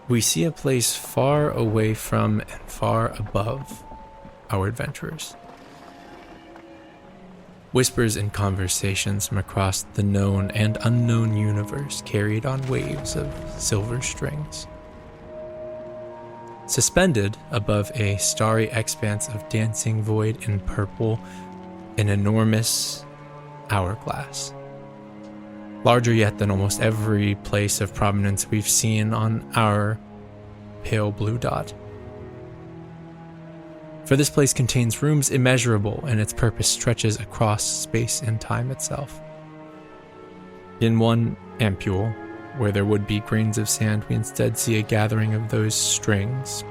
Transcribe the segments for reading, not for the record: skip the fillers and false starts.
we see a place far away from and far above our adventurers. Whispers and conversations from across the known and unknown universe carried on waves of silver strings. Suspended above a starry expanse of dancing void in purple, an enormous hourglass. Larger yet than almost every place of prominence we've seen on our pale blue dot. For this place contains rooms immeasurable, and its purpose stretches across space and time itself. In one ampule, where there would be grains of sand, we instead see a gathering of those strings,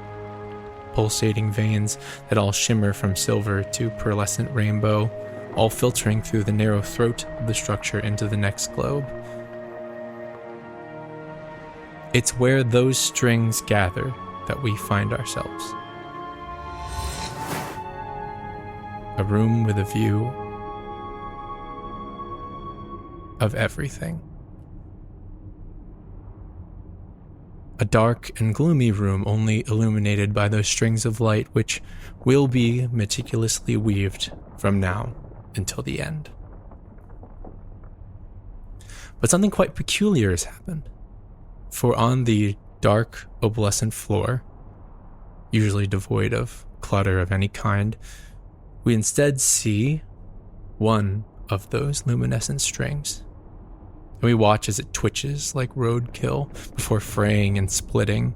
pulsating veins that all shimmer from silver to pearlescent rainbow, all filtering through the narrow throat of the structure into the next globe. It's where those strings gather that we find ourselves. A room with a view of everything. A dark and gloomy room only illuminated by those strings of light which will be meticulously weaved from now until the end. But something quite peculiar has happened. For on the dark, opalescent floor, usually devoid of clutter of any kind, we instead see one of those luminescent strings. And we watch as it twitches like roadkill before fraying and splitting,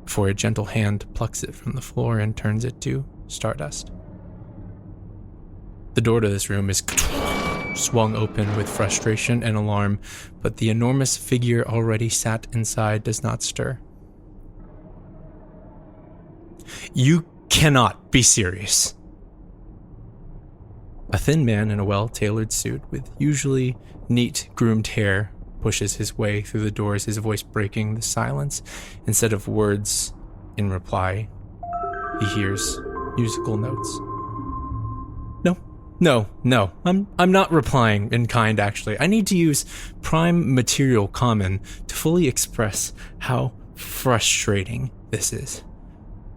before a gentle hand plucks it from the floor and turns it to stardust. The door to this room is swung open with frustration and alarm, but the enormous figure already sat inside does not stir. You cannot be serious. A thin man in a well-tailored suit with usually neat, groomed hair pushes his way through the doors, his voice breaking the silence. Instead of words in reply, he hears musical notes. No, I'm not replying in kind, actually. I need to use prime material common to fully express how frustrating this is.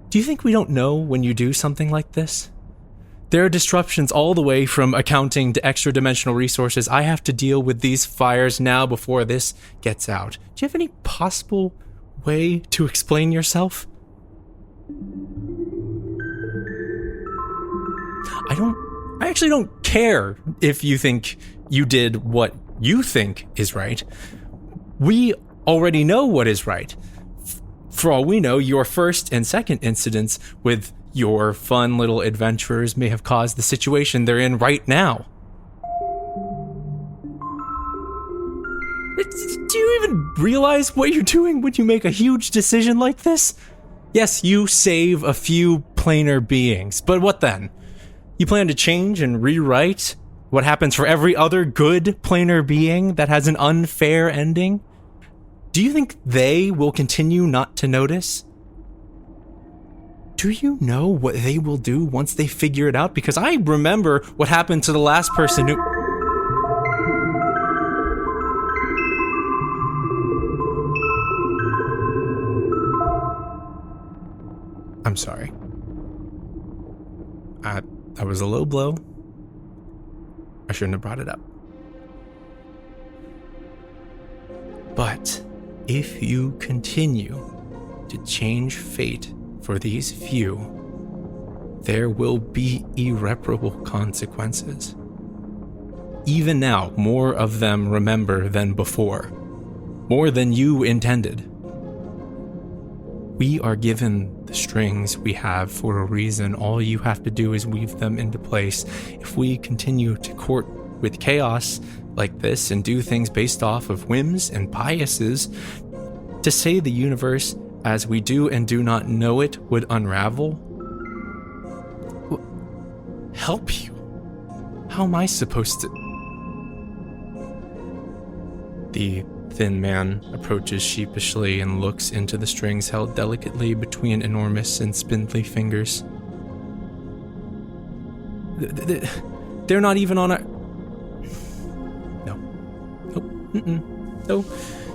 Do you think we don't know when you do something like this? There are disruptions all the way from accounting to extra-dimensional resources. I have to deal with these fires now before this gets out. Do you have any possible way to explain yourself? I actually don't care if you think you did what you think is right. We already know what is right. For all we know, your first and second incidents with your fun little adventurers may have caused the situation they're in right now. Do you even realize what you're doing when you make a huge decision like this? Yes, you save a few planar beings, but what then? You plan to change and rewrite what happens for every other good planar being that has an unfair ending? Do you think they will continue not to notice? Do you know what they will do once they figure it out? Because I remember what happened to the last person who... I'm sorry. That was a low blow. I shouldn't have brought it up. But if you continue to change fate for these few, there will be irreparable consequences. Even now, more of them remember than before. More than you intended. We are given the strings we have for a reason. All you have to do is weave them into place. If we continue to court with chaos like this and do things based off of whims and biases, to say the universe as we do and do not know it would unravel, help you. How am I supposed to? The thin man approaches sheepishly and looks into the strings held delicately between enormous and spindly fingers. They're not even on our... No.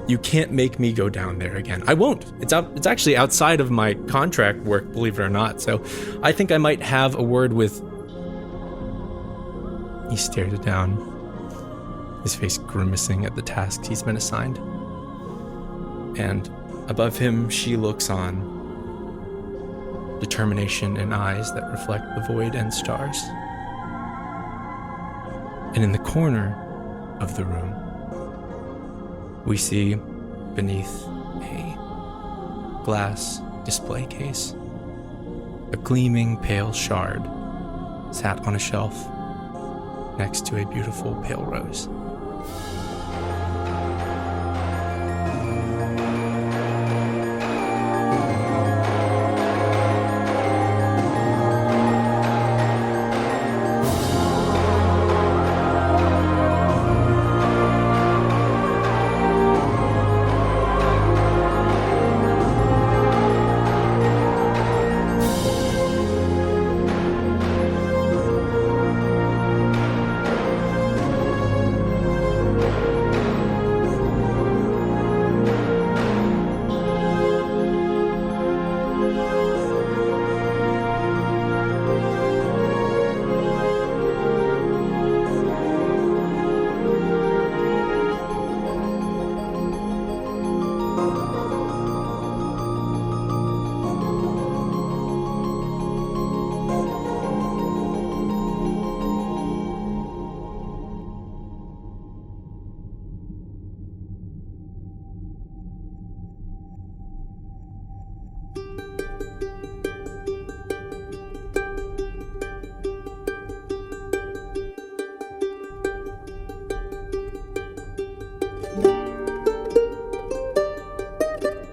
You can't make me go down there again. I won't. It's actually outside of my contract work, believe it or not. So I think I might have a word with... He stares down, his face grimacing at the tasks he's been assigned. And above him, she looks on, determination in eyes that reflect the void and stars. And in the corner of the room, we see beneath a glass display case, a gleaming pale shard sat on a shelf next to a beautiful pale rose.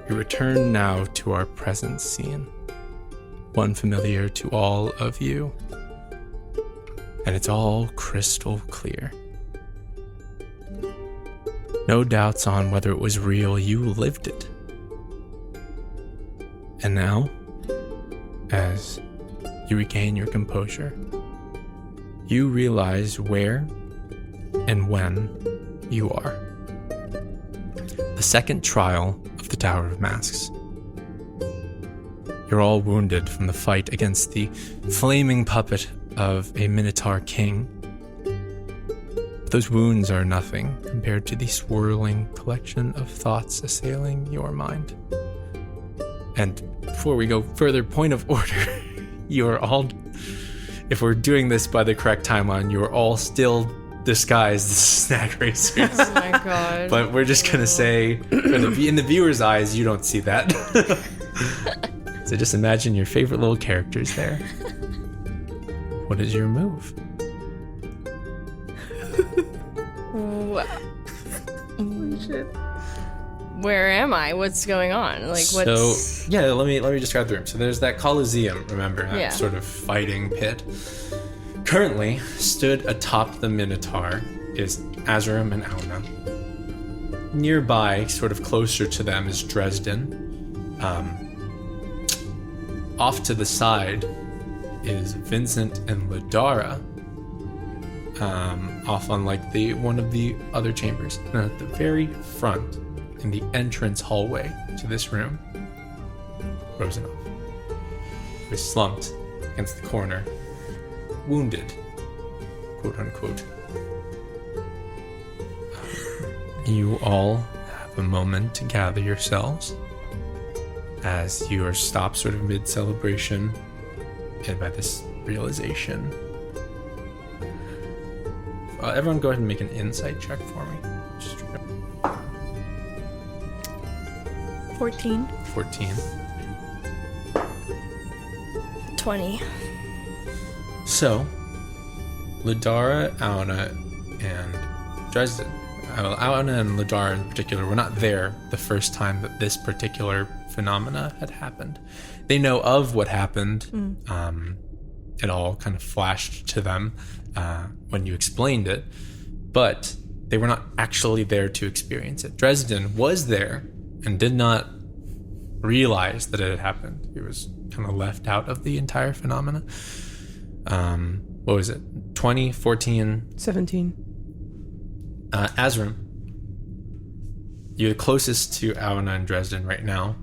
We return now to our present scene, one familiar to all of you, and it's all crystal clear. No doubts on whether it was real, you lived it. And now, as you regain your composure, you realize where and when you are. The second trial of the Tower of Masks. You're all wounded from the fight against the flaming puppet of a Minotaur king. But those wounds are nothing compared to the swirling collection of thoughts assailing your mind. And before we go further, point of order, you are all, if we're doing this by the correct timeline, you are all still disguised as snack racers. Oh my god. But we're just gonna say, in the viewer's eyes, you don't see that. So just imagine your favorite little characters there. What is your move? Shit. Where am I? What's going on? Like, what's... So, yeah, let me describe the room. So there's that Coliseum, remember? That sort of fighting pit. Currently, stood atop the Minotaur is Azurim and Auna. Nearby, sort of closer to them, is Dresden. Off to the side is Vincent and Ladara. Off on like one of the other chambers. And at the very front, in the entrance hallway to this room, Rosanov was slumped against the corner, wounded, quote unquote. You all have a moment to gather yourselves as you are stopped sort of mid-celebration and by this realization. Everyone go ahead and make an insight check for me. 14. 20. So, Ladara, Auna, and Dresden. Auna and Ladara in particular were not there the first time that this particular phenomena had happened. They know of what happened. It all kind of flashed to them when you explained it, but they were not actually there to experience it. Dresden was there and did not realize that it had happened. He was kind of left out of the entire phenomena. What was it? 20, 14? 17. Azurim, You're closest to Auna and Dresden right now.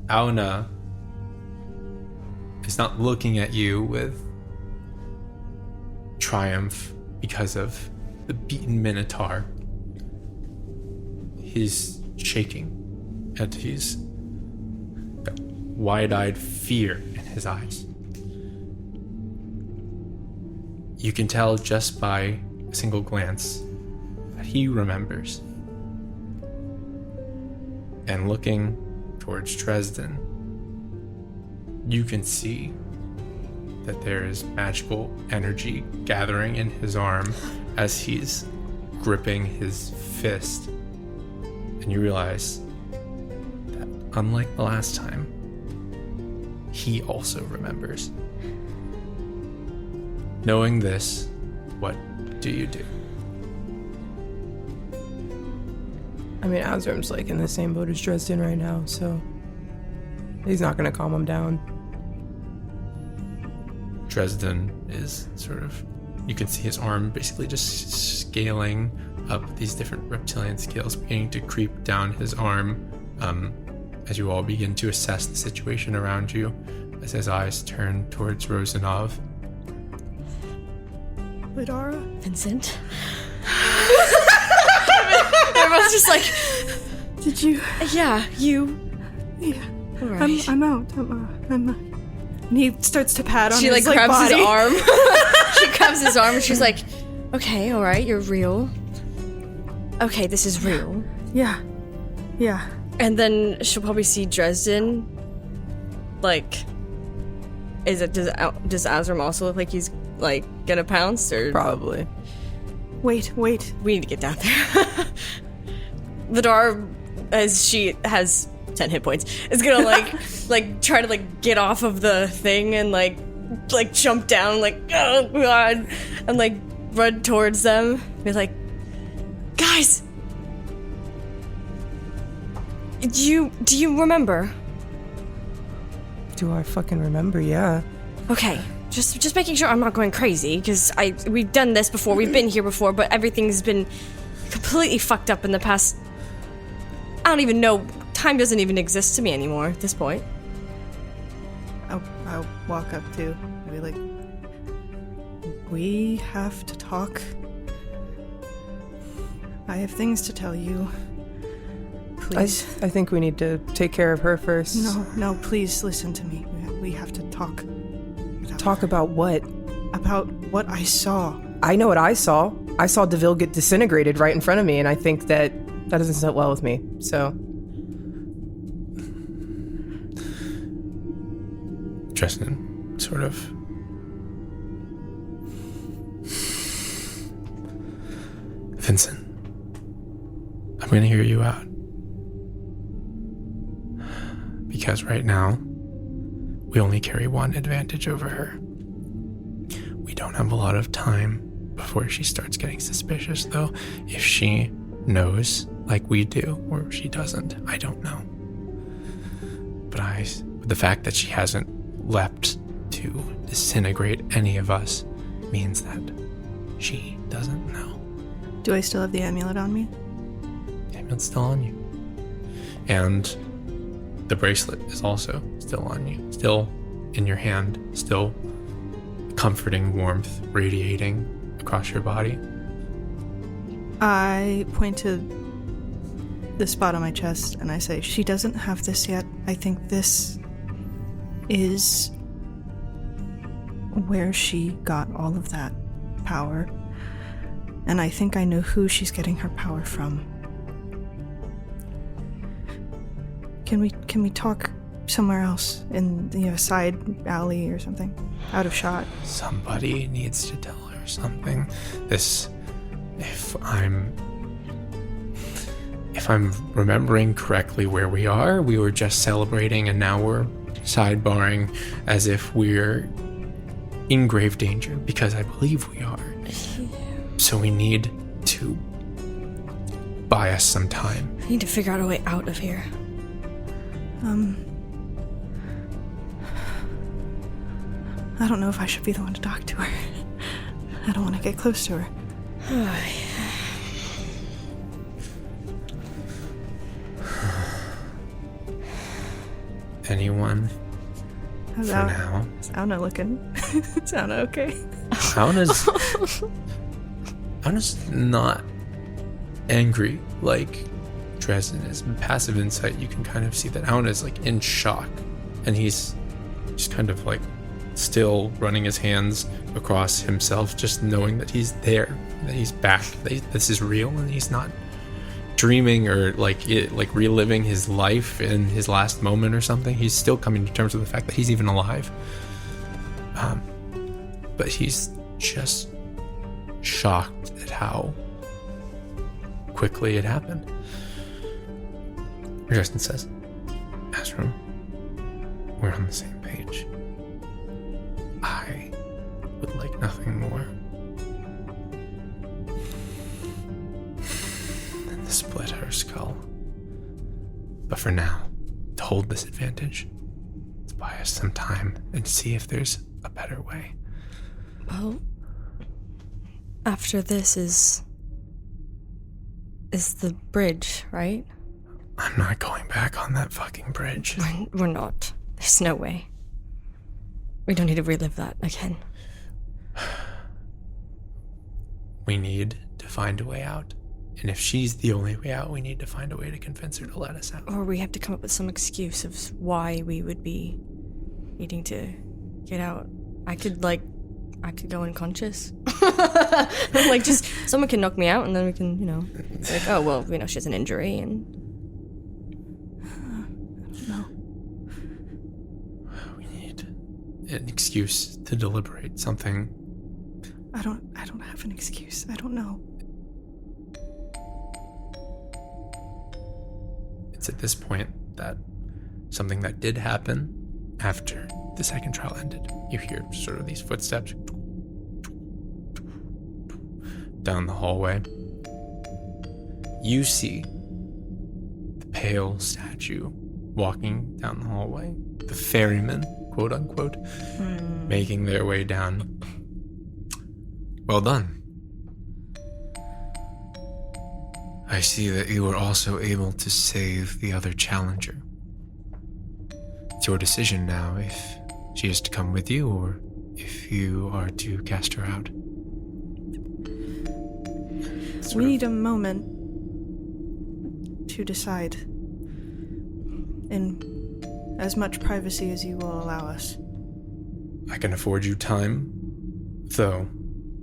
Auna is not looking at you with triumph because of the beaten Minotaur. He's shaking, and he's got wide-eyed fear in his eyes. You can tell just by a single glance that he remembers. And looking towards Dresden, you can see that there is magical energy gathering in his arm as he's gripping his fist. And you realize that unlike the last time, he also remembers. Knowing this, what do you do? I mean, Azram's like in the same boat as Dresden right now, so he's not going to calm him down. Dresden is sort of, you can see his arm basically just scaling up these different reptilian scales, beginning to creep down his arm as you all begin to assess the situation around you, as his eyes turn towards Rosanov. Lidara? Vincent? Everyone's just like, Did you? yeah, you. Yeah. All right. I'm out. And he starts to pat on She his like grabs body. his arm. She grabs his arm and she's like, okay, all right, you're real. Okay, this is real. Yeah. And then she'll probably see Dresden. Like, does Azram also look like he's like gonna pounce or? Probably. Wait. We need to get down there. Vidar, as she has 10 hit points, is gonna like try to like get off of the thing and like jump down like, oh god, and like run towards them. Be like, guys, do you remember? Do I fucking remember? Yeah. Okay, just making sure I'm not going crazy, because we've done this before, we've been here before, but everything's been completely fucked up in the past. I don't even know. Time doesn't even exist to me anymore at this point. I'll walk up to, maybe like, we have to talk. I have things to tell you. Please. I think we need to take care of her first. No, please listen to me. We have to talk. Talk about what? About what I saw. I know what I saw. I saw DeVille get disintegrated right in front of me, and I think that doesn't sit well with me, so... Dresden sort of Vincent, I'm going to hear you out. Because right now, we only carry one advantage over her. We don't have a lot of time before she starts getting suspicious, though. If she knows like we do, or she doesn't, I don't know. But the fact that she hasn't leapt to disintegrate any of us means that she doesn't know. Do I still have the amulet on me? The amulet's still on you. And the bracelet is also still on you. Still in your hand. Still comforting warmth radiating across your body. I point to the spot on my chest and I say, she doesn't have this yet. I think this is where she got all of that power. And I think I know who she's getting her power from. Can we talk somewhere else in the side alley or something? Out of shot. Somebody needs to tell her something. If I'm remembering correctly where we are, we were just celebrating and now we're sidebarring as if we're in grave danger, because I believe we are. So we need to buy us some time. I need to figure out a way out of here. I don't know if I should be the one to talk to her. I don't want to get close to her. Anyone? How's For now. Is Auna looking? Is Auna okay? Auna's not angry like Dresden is. In passive insight, you can kind of see that Auna's like in shock, and he's just kind of like still running his hands across himself, just knowing that he's there, that he's back, that this is real, and he's not dreaming or like reliving his life in his last moment or something. He's still coming to terms with the fact that he's even alive. But he's just shocked at how quickly it happened. Justin says, Ezra, we're on the same page. I would like nothing more than to split her skull. But for now, to hold this advantage, let's buy us some time and see if there's a better way. Well, after this is the bridge, right? I'm not going back on that fucking bridge. We're not. There's no way. We don't need to relive that again. We need to find a way out. And if she's the only way out, we need to find a way to convince her to let us out. Or we have to come up with some excuse of why we would be needing to get out. I could go unconscious. Like, just someone can knock me out and then we can, like, oh, well, she has an injury and... No. We need an excuse to deliberate something. I don't have an excuse. I don't know. It's at this point that something that did happen after the second trial ended. You hear sort of these footsteps down the hallway. You see the pale statue walking down the hallway. The ferryman, quote unquote, making their way down. Well done. I see that you were also able to save the other challenger. It's your decision now if she is to come with you or if you are to cast her out. We need a moment to decide in as much privacy as you will allow us. I can afford you time, though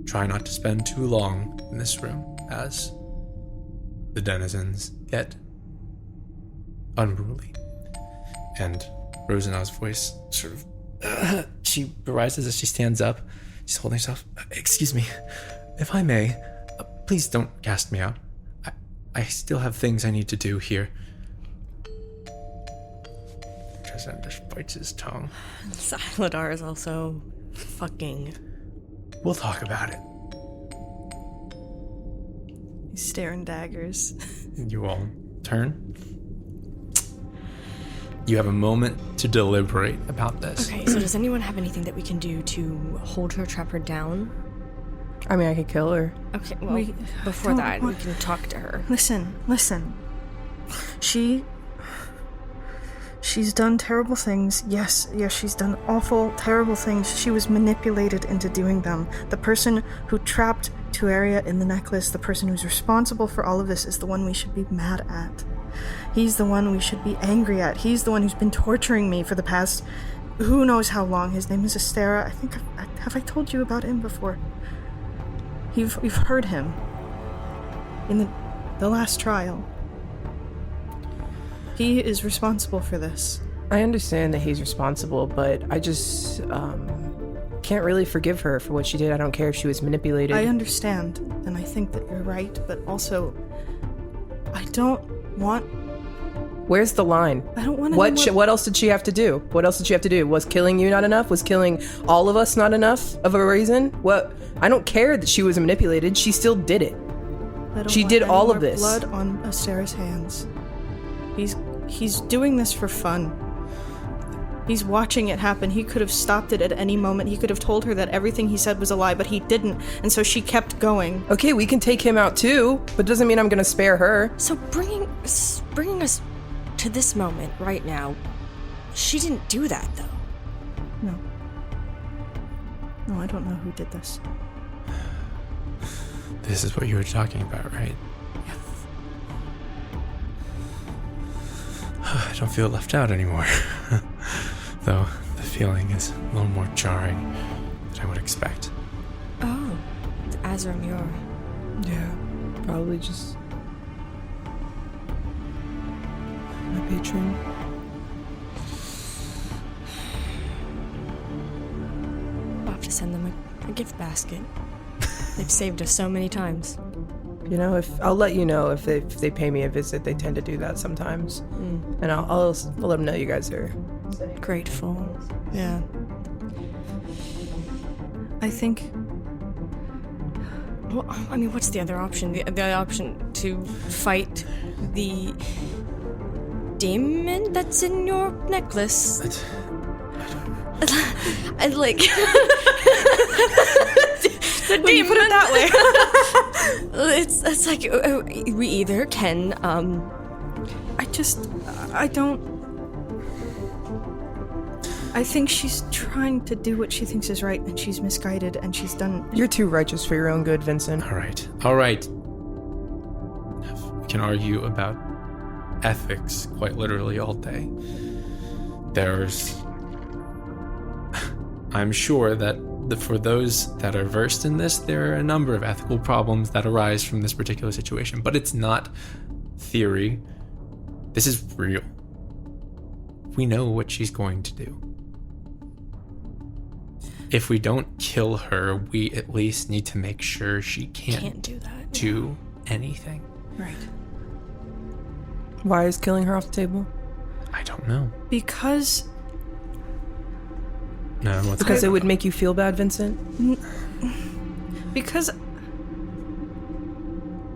try not to spend too long in this room as the denizens get unruly. And Rosenau's voice sort of, she rises as she stands up. She's holding herself. Excuse me, if I may, please don't cast me out. I still have things I need to do here. Tristan just bites his tongue. Siladar is also fucking... We'll talk about it. He's staring daggers. You all turn. You have a moment to deliberate about this. Okay, so does anyone have anything that we can do to hold her, trap her down? I mean, I could kill her. Okay, well, before that, we can talk to her. Listen. She's done terrible things. Yes, she's done awful, terrible things. She was manipulated into doing them. The person who trapped Tuaria in the necklace, the person who's responsible for all of this, is the one we should be mad at. He's the one we should be angry at. He's the one who's been torturing me for the past who knows how long. His name is Estera. I think have I told you about him before? You've heard him in the last trial. He is responsible for this. I understand that he's responsible, but I just can't really forgive her for what she did. I don't care if she was manipulated. I understand, and I think that you're right, but also, I don't want... Where's the line? I don't want to... What else did she have to do? What else did she have to do? Was killing you not enough? Was killing all of us not enough of a reason? What? I don't care that she was manipulated. She still did it. She did all of this. Blood on Estera's hands. He's doing this for fun. He's watching it happen. He could have stopped it at any moment. He could have told her that everything he said was a lie, but he didn't, and so she kept going. Okay, we can take him out too, but doesn't mean I'm gonna spare her. So bringing us to this moment right now, she didn't do that, though. No. No, I don't know who did this. This is what you were talking about, right? Yeah. I don't feel left out anymore. Though the feeling is a little more jarring than I would expect. Oh, it's Azra Muir. Yeah, probably just my patron. I'll have to send them a gift basket. They've saved us so many times. You know, I'll let you know if they pay me a visit. They tend to do that sometimes, and I'll let them know you guys are grateful. Yeah. I think... Well, I mean, what's the other option? The other option to fight the demon that's in your necklace. And like... the When you put it that way. It's like, we either can, I think she's trying to do what she thinks is right, and she's misguided, and she's done... You're too righteous for your own good, Vincent. All right. We can argue about ethics quite literally all day. I'm sure that for those that are versed in this, there are a number of ethical problems that arise from this particular situation, but it's not theory. This is real. We know what she's going to do. If we don't kill her, we at least need to make sure she can't do that. Do anything. Right. Why is killing her off the table? I don't know. Because it would make you feel bad, Vincent? Because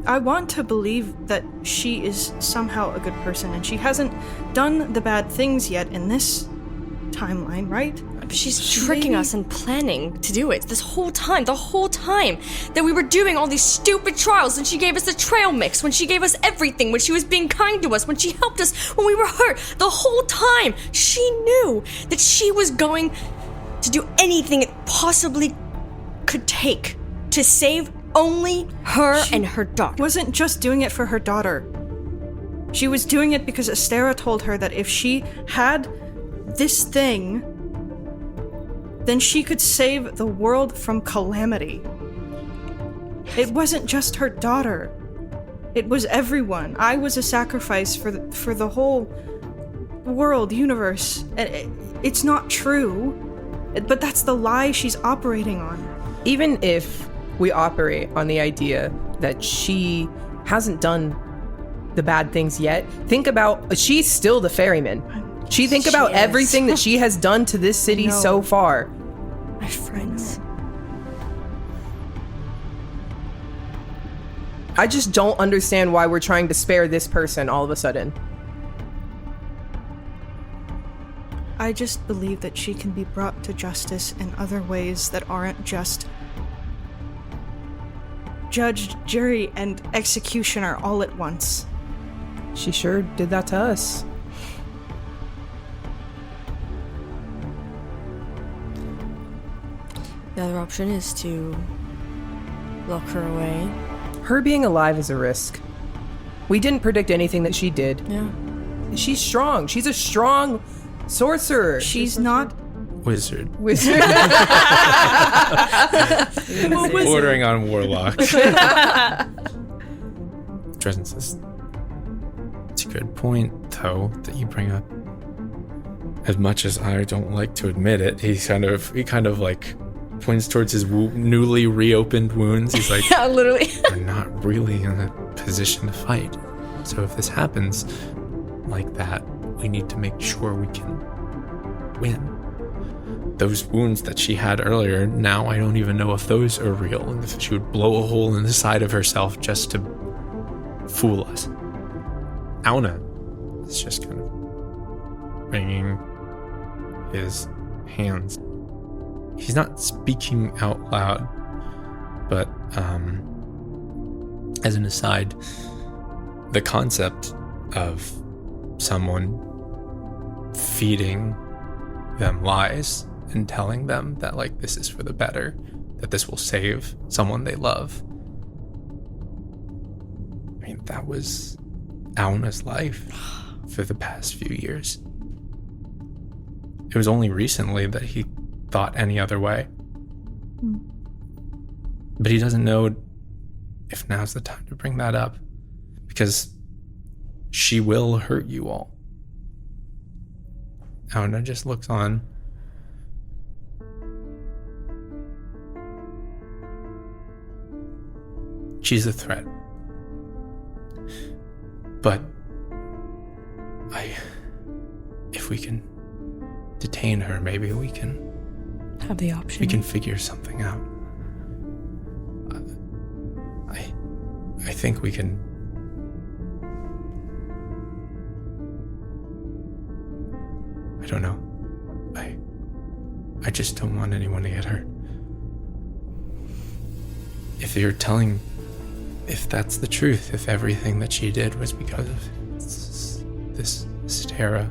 I want to believe that she is somehow a good person, and she hasn't done the bad things yet in this timeline, right? She's tricking us and planning to do it the whole time that we were doing all these stupid trials, and she gave us the trail mix, when she gave us everything, when she was being kind to us, when she helped us when we were hurt. The whole time she knew that she was going to do anything it possibly could take to save only her and her daughter. Wasn't just doing it for her daughter. She was doing it because Estera told her that if she had this thing, then she could save the world from calamity. It wasn't just her daughter. It was everyone. I was a sacrifice for the whole world, universe. It's not true, but that's the lie she's operating on. Even if we operate on the idea that she hasn't done the bad things yet, think about, she's still the ferryman. Think about everything that she has done to this city so far. My friends. I just don't understand why we're trying to spare this person all of a sudden. I just believe that she can be brought to justice in other ways that aren't just judge, jury, and executioner all at once. She sure did that to us. The other option is to lock her away. Her being alive is a risk. We didn't predict anything that she did. Yeah. She's strong. She's a strong sorcerer. She's not... Wizard. Wizard. Ordering on warlocks. Dresden says, it's a good point, though, that you bring up. As much as I don't like to admit it, he kind of like points towards his newly reopened wounds. He's like, yeah, literally. We're not really in a position to fight. So if this happens like that, we need to make sure we can win. Those wounds that she had earlier, now I don't even know if those are real, and if she would blow a hole in the side of herself just to fool us. Auna is just kind of bringing his hands. He's not speaking out loud, but as an aside, the concept of someone feeding them lies and telling them that, like, this is for the better, that this will save someone they love. I mean, that was Auna's life for the past few years. It was only recently that he thought any other way. But he doesn't know if now's the time to bring that up, because she will hurt you all. Auna just looks on. She's a threat. But if we can detain her, maybe we can have the option. We can figure something out. I think we can. I don't know. I just don't want anyone to get hurt. If that's the truth, if everything that she did was because of this Terra,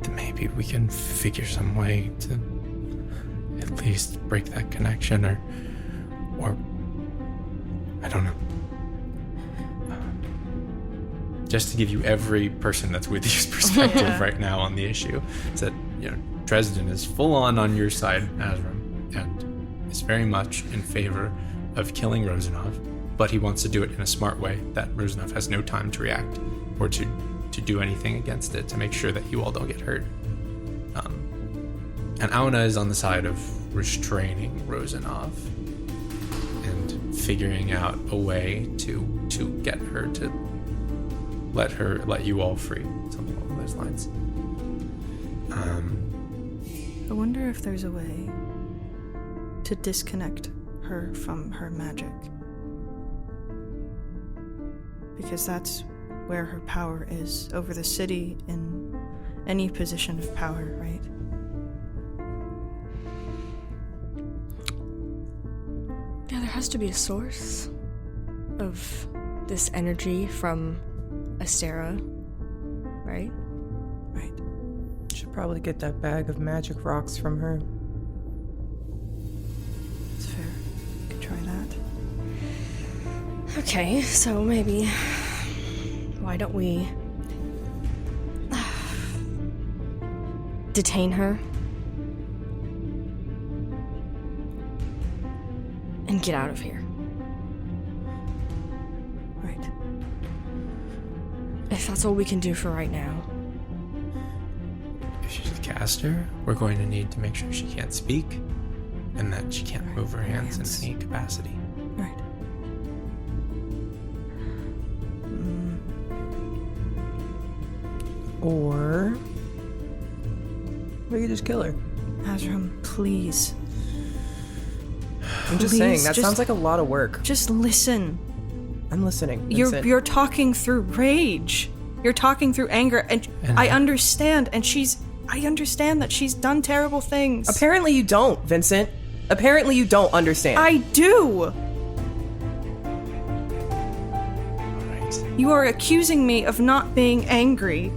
then maybe we can figure some way to at least break that connection, or I don't know. Just to give you every person that's with you's perspective right now on the issue, is that, Dresden is full on your side, Azram, and is very much in favor of killing Rosanov, but he wants to do it in a smart way that Rosanov has no time to react or to do anything against it, to make sure that you all don't get hurt. And Auna is on the side of restraining Rosanov and figuring out a way to get her to let you all free, something along those lines. I wonder if there's a way to disconnect her from her magic, because that's where her power is, over the city, in any position of power, right? Yeah, there has to be a source of this energy from Estera, right? Right. Should probably get that bag of magic rocks from her. That's fair. Could try that. Okay, so maybe why don't we detain her and get out of here? Right. If that's all we can do for right now. If she's a caster, we're going to need to make sure she can't speak and that she can't move her hands in any capacity. Right. Or we could just kill her. Azram, please. I'm just saying, that sounds like a lot of work. Just listen. I'm listening. You're talking through rage. You're talking through anger, and I understand, I understand that she's done terrible things. Apparently you don't, Vincent. Apparently you don't understand. I do. Right. You are accusing me of not being angry.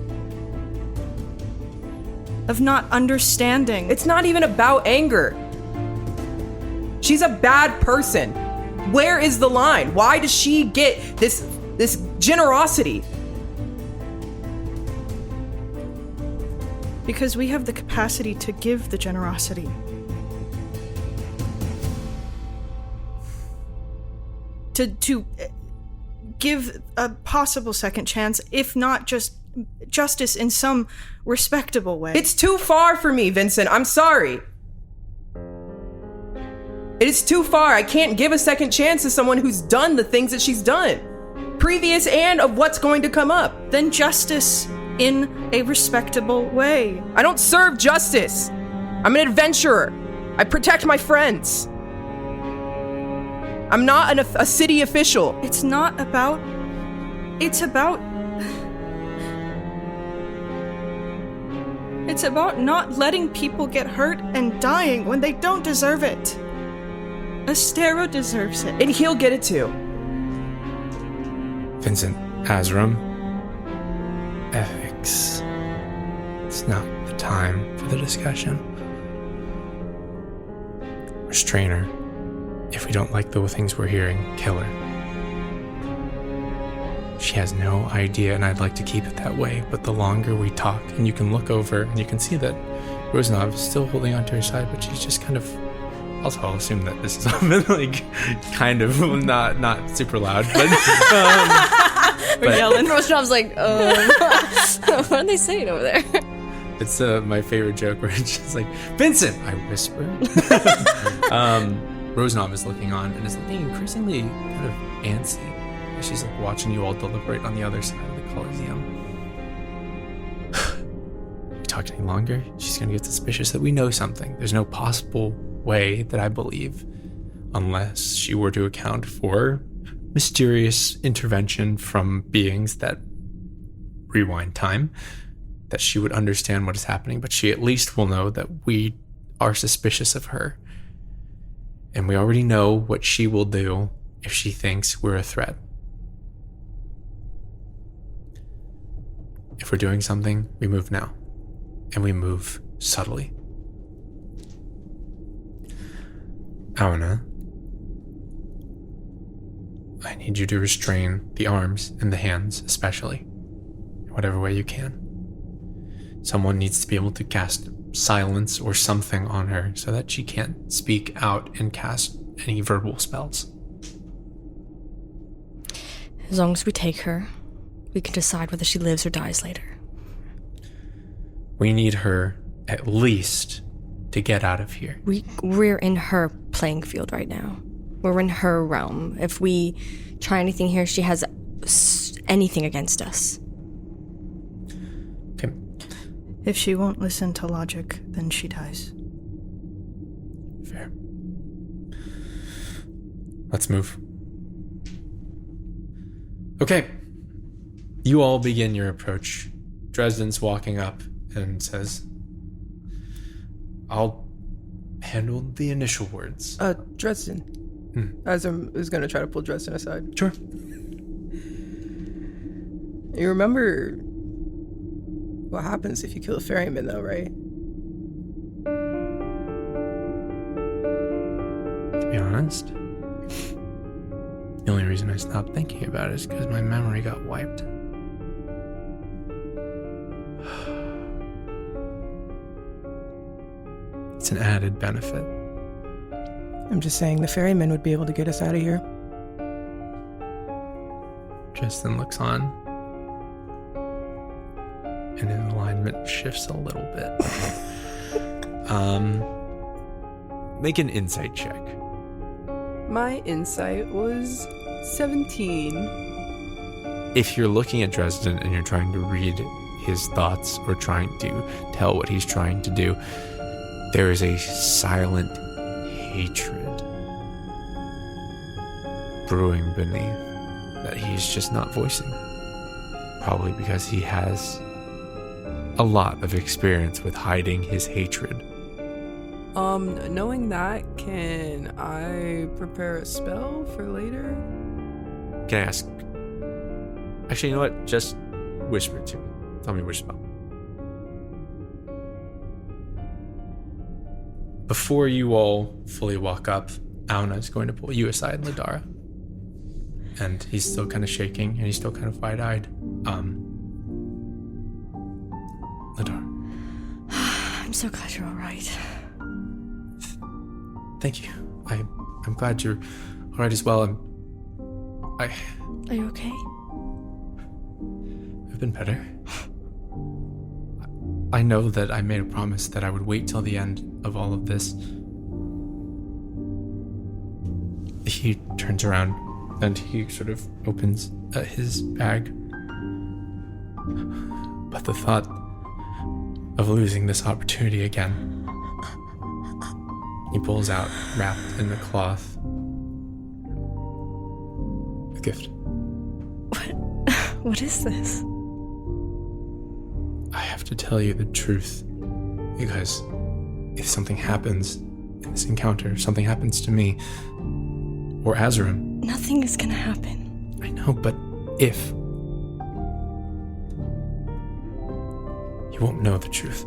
Of not understanding. It's not even about anger. She's a bad person. Where is the line? Why does she get this generosity? Because we have the capacity to give the generosity. To give a possible second chance, if not just justice in some respectable way. It's too far for me, Vincent. I'm sorry. It is too far. I can't give a second chance to someone who's done the things that she's done. Previous and of what's going to come up. Then justice in a respectable way. I don't serve justice. I'm an adventurer. I protect my friends. I'm not a city official. It's not about... It's about... It's about not letting people get hurt and dying when they don't deserve it. Astero deserves it. And he'll get it too. Vincent, Azram, ethics. It's not the time for the discussion. Restrain her. If we don't like the things we're hearing, kill her. She has no idea, and I'd like to keep it that way, but the longer we talk, and you can look over, and you can see that Rosanov is still holding onto her side, but she's just kind of... Also, I'll assume that this is like kind of not super loud, but... We're yelling. Rosanov's like, what are they saying over there? It's my favorite joke where it's just like, Vincent! I whisper. Rosanov is looking on and is looking increasingly kind of antsy as she's like watching you all deliberate on the other side of the Coliseum. We talk any longer, she's going to get suspicious that we know something. There's no possible way that I believe, unless she were to account for mysterious intervention from beings that rewind time, that she would understand what is happening, but she at least will know that we are suspicious of her. And we already know what she will do if she thinks we're a threat. If we're doing something, we move now. And we move subtly. Auna, I need you to restrain the arms and the hands, especially, in whatever way you can. Someone needs to be able to cast silence or something on her so that she can't speak out and cast any verbal spells. As long as we take her, we can decide whether she lives or dies later. We need her, at least, to get out of here. We're in her playing field right now. We're in her realm. If we try anything here, she has anything against us. Okay. If she won't listen to logic, then she dies. Fair. Let's move. Okay. You all begin your approach. Dresden's walking up and says, I'll handle the initial words. Dresden. Azram is going to try to pull Dresden aside. Sure. You remember what happens if you kill a ferryman, though, right? To be honest, the only reason I stopped thinking about it is because my memory got wiped. It's an added benefit. I'm just saying the ferryman would be able to get us out of here. Justin looks on, and his alignment shifts a little bit. Make an insight check. My insight was 17. If you're looking at Dresden and you're trying to read his thoughts or trying to tell what he's trying to do, there is a silent hatred brewing beneath that he's just not voicing. Probably because he has a lot of experience with hiding his hatred. Knowing that, can I prepare a spell for later? Can I ask? Actually, you know what? Just whisper it to me. Tell me which spell. Before you all fully walk up, Auna is going to pull you aside, Ladara. And he's still kind of shaking, and he's still kind of wide-eyed. Ladara. I'm so glad you're all right. Thank you. I'm glad you're all right as well. Are you okay? I've been better. I know that I made a promise that I would wait till the end of all of this. He turns around and he sort of opens his bag. But the thought of losing this opportunity again. He pulls out, wrapped in the cloth, a gift. What is this? I have to tell you the truth. Because if something happens in this encounter, something happens to me, or Azarim. Nothing is gonna happen. I know, but if. You won't know the truth.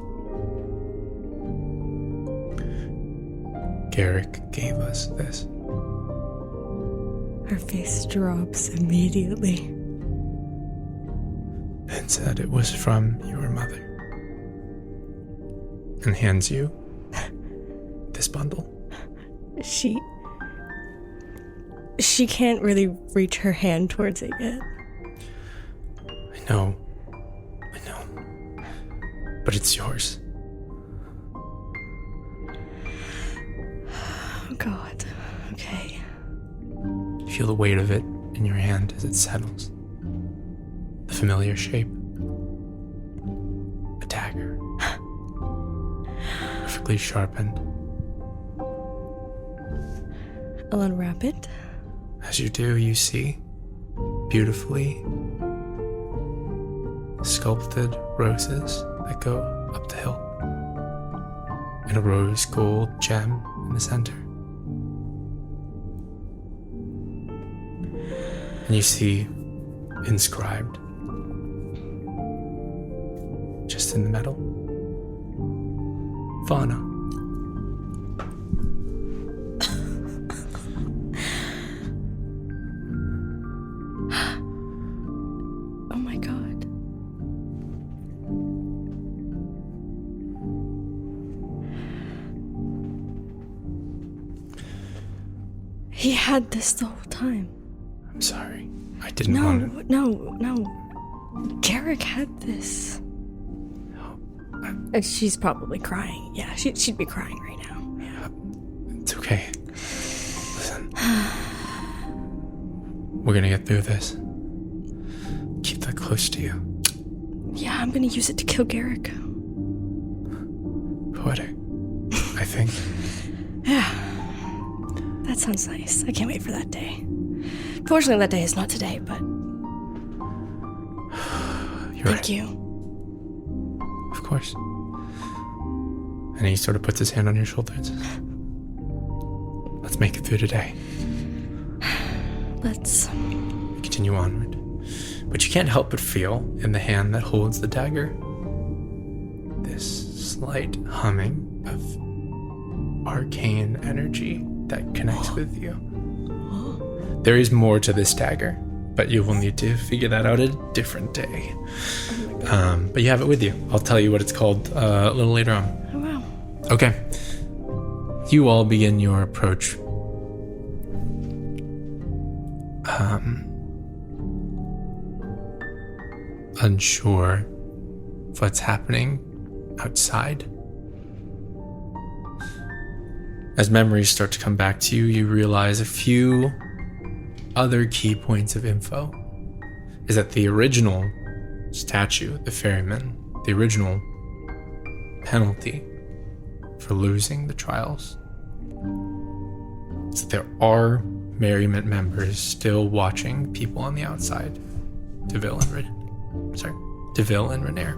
Garrick gave us this. Her face drops immediately. And said it was from your mother. And hands you this bundle. She can't really reach her hand towards it yet. I know. But it's yours. Oh God. Okay. Feel the weight of it in your hand as it settles. The familiar shape. A dagger. Perfectly sharpened. I'll unwrap it. As you do, you see beautifully sculpted roses that go up the hill, and a rose gold gem in the center. And you see inscribed, just in the metal, Fauna. Oh my God. He had this the whole time. I'm sorry. I didn't want it. No. Garrick had this. And she's probably crying. Yeah, she'd be crying right now. Yeah. It's okay. Listen. We're gonna get through this. Keep that close to you. Yeah, I'm gonna use it to kill Garrick. Poetic, I think. Yeah. That sounds nice. I can't wait for that day. Fortunately, that day is not today, but... Thank you. Of course. And he sort of puts his hand on your shoulder and says, let's make it through today. Let's. Continue onward. But you can't help but feel, in the hand that holds the dagger, this slight humming of arcane energy that connects with you. There is more to this dagger, but you will need to figure that out a different day. But you have it with you. I'll tell you what it's called a little later on. Oh, wow. Okay. You all begin your approach. Unsure of what's happening outside. As memories start to come back to you, you realize a few other key points of info. Is that the original statue, the ferryman, the original penalty for losing the trials, is that there are merriment members still watching people on the outside. Deville and Renair.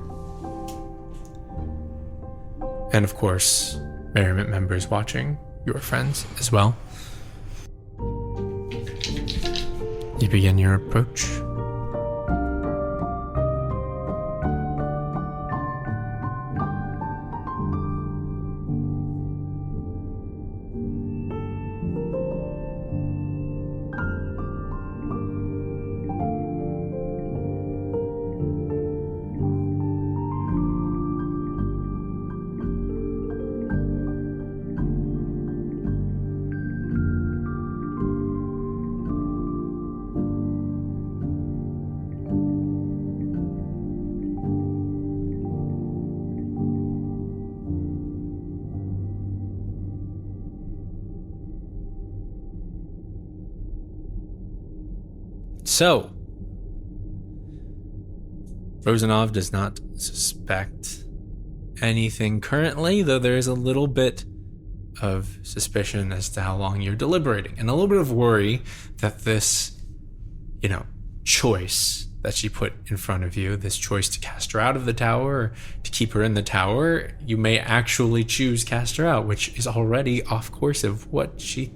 And of course, merriment members watching your friends as well. You begin your approach. So, Rosanov does not suspect anything currently, though there is a little bit of suspicion as to how long you're deliberating, and a little bit of worry that this, choice that she put in front of you, this choice to cast her out of the tower or to keep her in the tower, you may actually choose cast her out, which is already off course of what she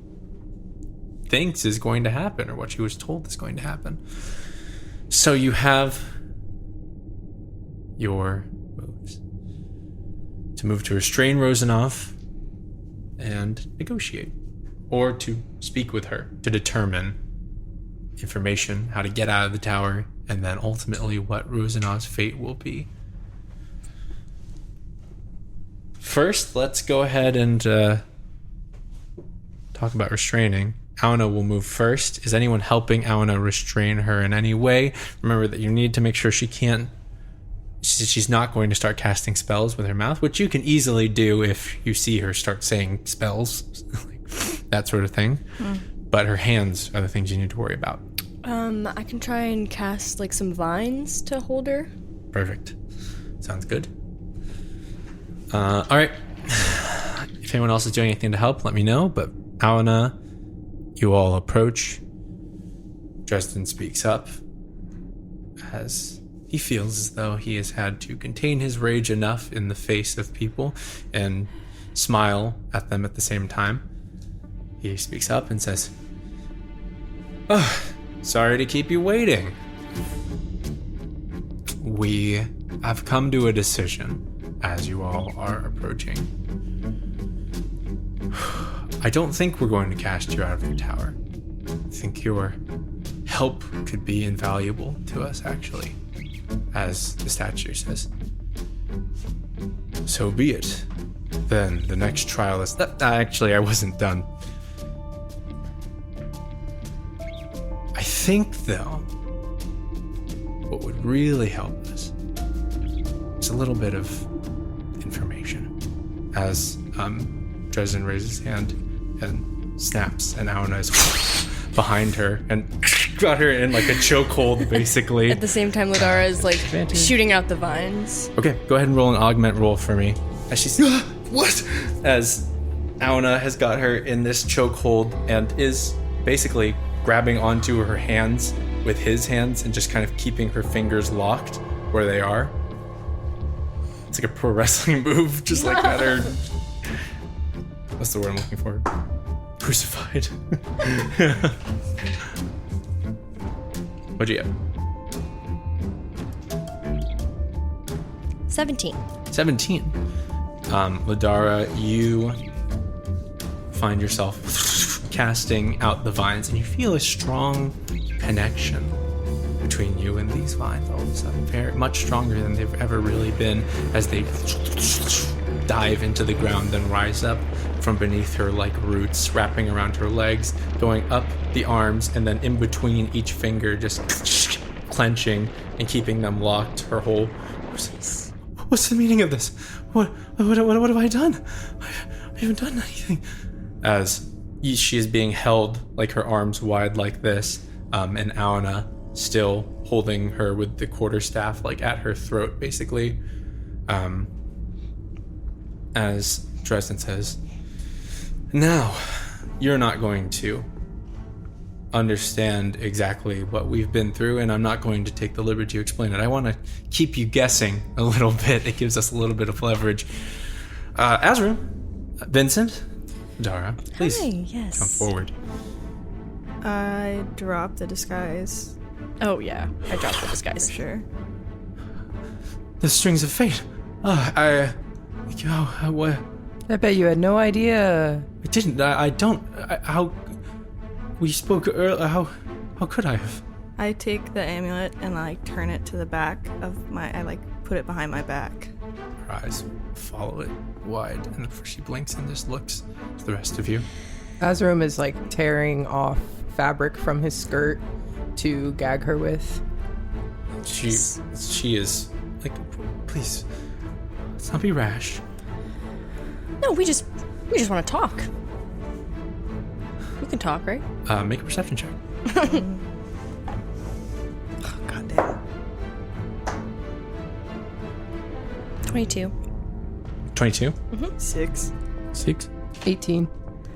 thinks is going to happen or what she was told is going to happen. So you have your moves to move to restrain Rosanov and negotiate, or to speak with her to determine information, how to get out of the tower, and then ultimately what Rosanov's fate will be. First, let's go ahead and talk about restraining. Auna will move first. Is anyone helping Auna restrain her in any way? Remember that you need to make sure she's not going to start casting spells with her mouth, which you can easily do if you see her start saying spells, that sort of thing. But her hands are the things you need to worry about. I can try and cast like some vines to hold her. Perfect. Sounds good. All right. If anyone else is doing anything to help, let me know. But Auna, you all approach. Dresden speaks up as he feels as though he has had to contain his rage enough in the face of people and smile at them at the same time. He speaks up and says, "Oh, sorry to keep you waiting. We have come to a decision as you all are approaching. I don't think we're going to cast you out of your tower. I think your help could be invaluable to us, actually, as the statue says. So be it. Then the next trial is... Actually, I wasn't done. I think, though, what would really help us is a little bit of information. As Dresden raises his hand and snaps, and Auna is behind her and got her in like a chokehold, basically. At the same time, Ladara is like shooting out the vines. Okay, go ahead and roll an augment roll for me. As she's what? As Auna has got her in this chokehold and is basically grabbing onto her hands with his hands and just kind of keeping her fingers locked where they are. It's like a pro wrestling move, just like that. Or what's the word I'm looking for? Crucified. What'd you get? 17. 17. Ladara, you find yourself casting out the vines, and you feel a strong connection between you and these vines all of a sudden, very much stronger than they've ever really been, as they dive into the ground, then rise up from beneath her like roots, wrapping around her legs, going up the arms, and then in between each finger, just clenching and keeping them locked. Her whole... What's the meaning of this? What have I done? I haven't done anything. As she is being held, like her arms wide like this, and Auna still holding her with the quarterstaff like at her throat, basically. As Dresden says, now, you're not going to understand exactly what we've been through, and I'm not going to take the liberty to explain it. I want to keep you guessing a little bit. It gives us a little bit of leverage. Azra, Vincent, Dara, please. Hi, yes. Come forward. I drop the disguise. Oh, yeah. I dropped the disguise. For sure. The strings of fate. What? I bet you had no idea. I didn't. I don't. How? We spoke earlier. How could I have? I take the amulet and I turn it to the back of my... I put it behind my back. Her eyes follow it wide, and before she blinks and just looks to the rest of you. Azrum is tearing off fabric from his skirt to gag her with. She is please, let's not be rash. No, we just want to talk. We can talk, right? Make a perception check. Oh, God damn. 22. 22? Mm-hmm. 6. 18.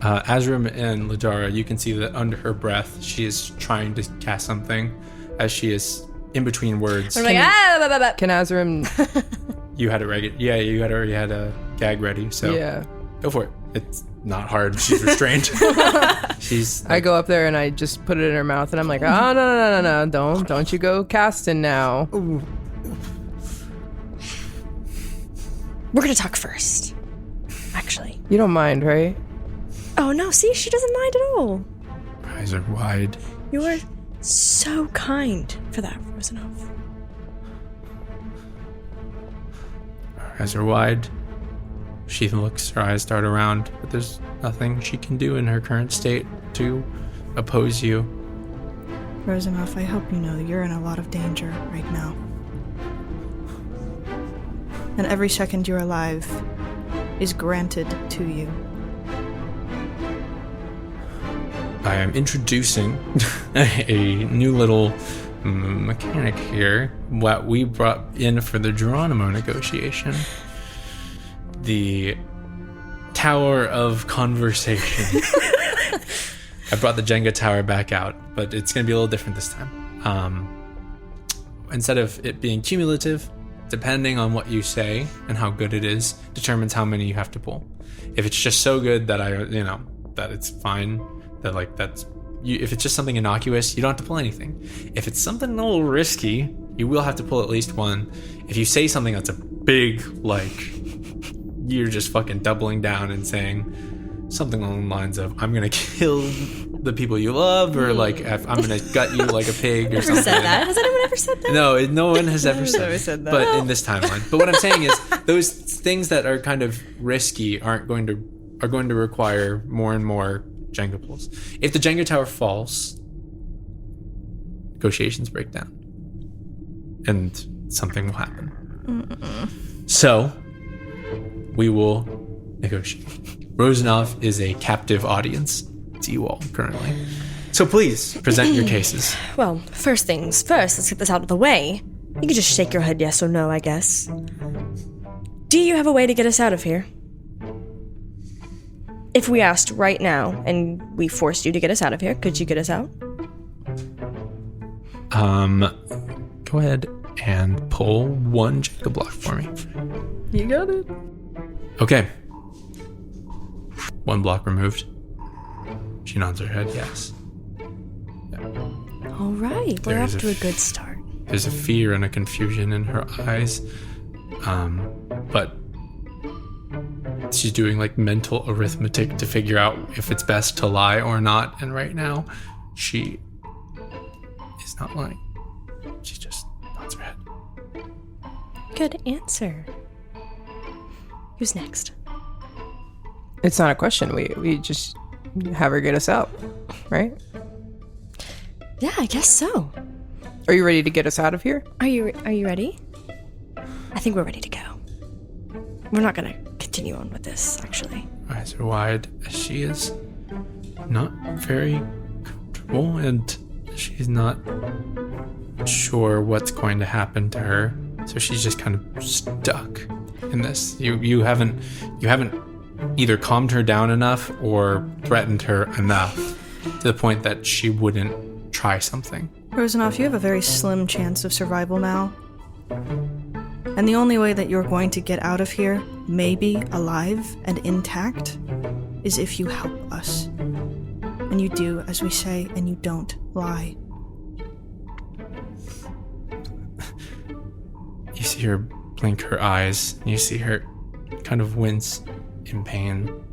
Azram and Ladara, you can see that under her breath, she is trying to cast something as she is in between words. I'm like, blah, blah, blah. Can Azrim... You had it ready. Yeah, you already had a gag ready. So Yeah. go for it. It's not hard. She's restrained. She's. I go up there and I just put it in her mouth and I'm like, oh, no. Don't you go casting now. Ooh. We're gonna talk first. Actually. You don't mind, right? Oh no, see, she doesn't mind at all. Her eyes are wide. You are so kind for that, Rosanov. Her eyes are wide. She looks, her eyes dart around, but there's nothing she can do in her current state to oppose you. Rosanov, I hope you know you're in a lot of danger right now. And every second you're alive is granted to you. I am introducing a new little mechanic here, what we brought in for the Geronimo negotiation. The Tower of Conversation. I brought the Jenga tower back out, but it's going to be a little different this time. Instead of it being cumulative, depending on what you say and how good it is, determines how many you have to pull. If it's just so good that that it's fine, that like that's you, if it's just something innocuous, you don't have to pull anything. If it's something a little risky, you will have to pull at least one. If you say something that's a big, like, you're just fucking doubling down and saying something along the lines of, I'm gonna kill the people you love, or like, I'm gonna gut you like a pig, or Never something. said that. Has anyone ever said that? No one has ever Never said said that. But in this timeline. But what I'm saying is, those things that are kind of risky are going to require more and more Jenga pulls. If the Jenga tower falls, negotiations break down, and something will happen. So we will negotiate. Rosanov is a captive audience to you all currently. So please present your cases. Well, first things first, let's get this out of the way. You can just shake your head yes or no, I guess. Do you have a way to get us out of here? If we asked right now and we forced you to get us out of here, could you get us out? Go ahead and pull one Jenga block for me. You got it. Okay. One block removed. She nods her head, yes. All right, we're There's off to a good start. There's a fear and a confusion in her eyes. But she's doing like mental arithmetic to figure out if it's best to lie or not. And right now, she is not lying. She just nods her head. Good answer. Who's next? It's not a question. We just have her get us out, right? Yeah, I guess so. Are you ready to get us out of here? Are you ready? I think we're ready to go. We're not gonna continue on with this, actually. Eyes are wide. She is not very comfortable, and she's not sure what's going to happen to her. So she's just kind of stuck in this. You haven't either calmed her down enough or threatened her enough to the point that she wouldn't try something. Rosanov, you have a very slim chance of survival now. And the only way that you're going to get out of here, maybe alive and intact, is if you help us. And you do as we say, and you don't lie. You see her blink her eyes, and you see her kind of wince in pain.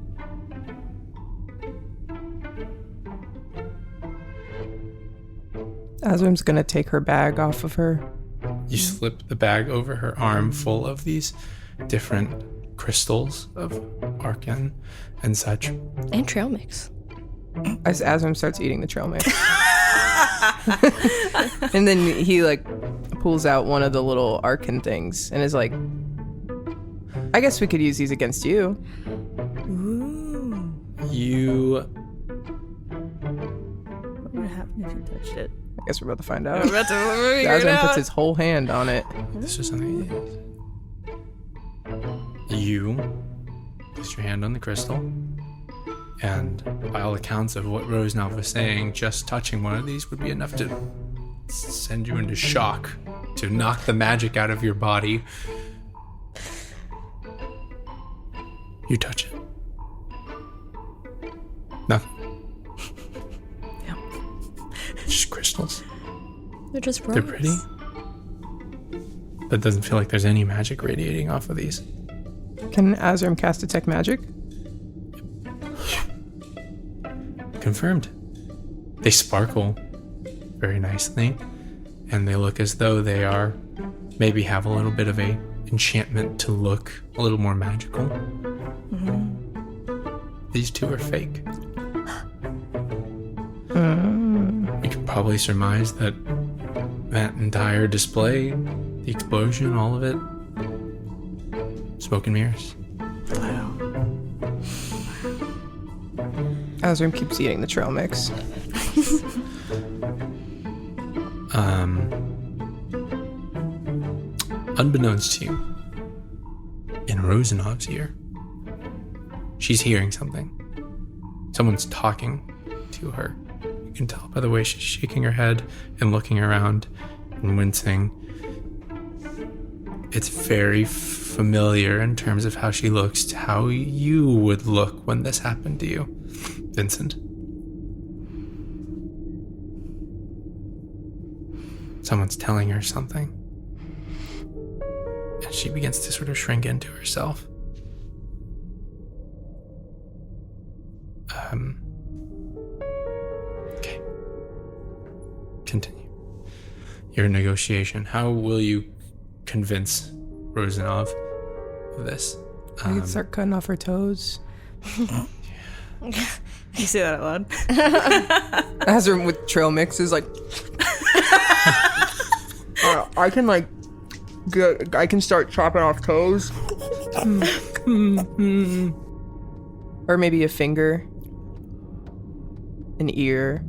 Azrim's gonna take her bag off of her. You slip the bag over her arm full of these different crystals of Arcan and such. And trail mix. As Azrim starts eating the trail mix. And then he like pulls out one of the little Arcan things and is like, I guess we could use these against you. Ooh. You What would happen if you touched it? I guess we're about to find out. Azrim Azrim puts his whole hand on it. This is something. You place your hand on the crystal, and by all accounts of what Rosanov was saying, just touching one of these would be enough to send you into shock, to knock the magic out of your body. You touch it. Nothing. Yeah. Just crystals. They're just rocks. They're pretty. But it doesn't feel like there's any magic radiating off of these. Can Azram cast Detect Magic? Confirmed. They sparkle very nicely, and they look as though they are maybe have a little bit of a enchantment to look a little more magical. Mm-hmm. These two are fake. We can probably surmise that entire display, the explosion, all of it, smoke and mirrors. Wow. Azram keeps eating the trail mix. Unbeknownst to you, in Rosenov's ear, she's hearing something. Someone's talking to her. You can tell by the way she's shaking her head and looking around and wincing. It's very familiar in terms of how she looks to how you would look when this happened to you, Vincent. Someone's telling her something. And she begins to sort of shrink into herself. Okay. Continue. Your negotiation. How will you convince Rosenov of this? I could start cutting off her toes. You say that out loud. Azram with trail mix is like... I can I can start chopping off toes. Or maybe a finger. An ear.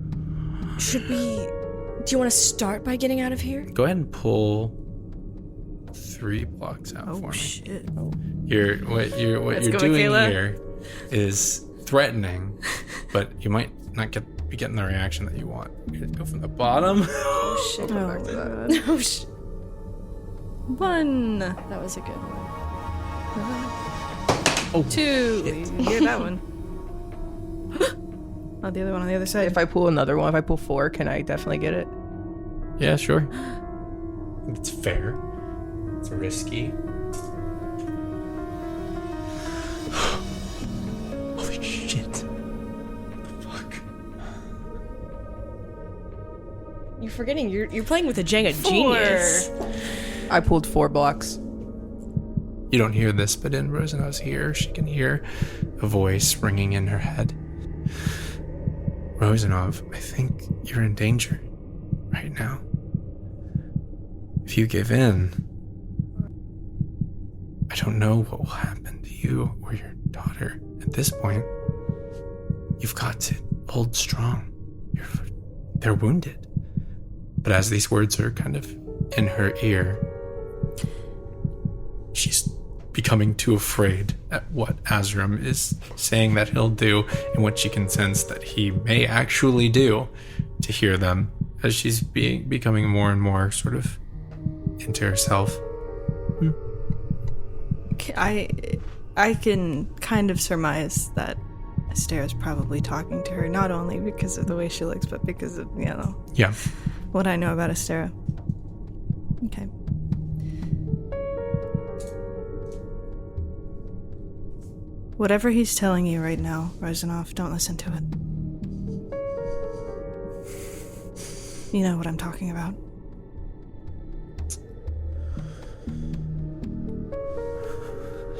Should we... Do you want to start by getting out of here? Go ahead and pull 3 blocks out for me. Shit. What you're Let's go, doing Kayla. here is threatening, but you might not be getting the reaction that you want. You go from the bottom. Oh, shit. Oh, back to that. Oh, shit. 1. That was a good one. Oh, 2. You hear that one? Oh, the other one on the other side. If I pull another one, if I pull 4, can I definitely get it? yeah, sure. It's fair. It's risky. Holy shit. The fuck? You're forgetting you're playing with a Jenga genius. I pulled 4 blocks. You don't hear this, but in Rosenov's ear, she can hear a voice ringing in her head. Rosenov, I think you're in danger right now. If you give in, I don't know what will happen to you or your daughter. At this point, you've got to hold strong. They're wounded. But as these words are kind of in her ear, she's becoming too afraid at what Azram is saying that he'll do and what she can sense that he may actually do to hear them as she's becoming more and more sort of into herself. I can kind of surmise that Estera's probably talking to her, not only because of the way she looks, but because of, Yeah. what I know about Estera. Okay. Whatever he's telling you right now, Rosenov, don't listen to it. You know what I'm talking about.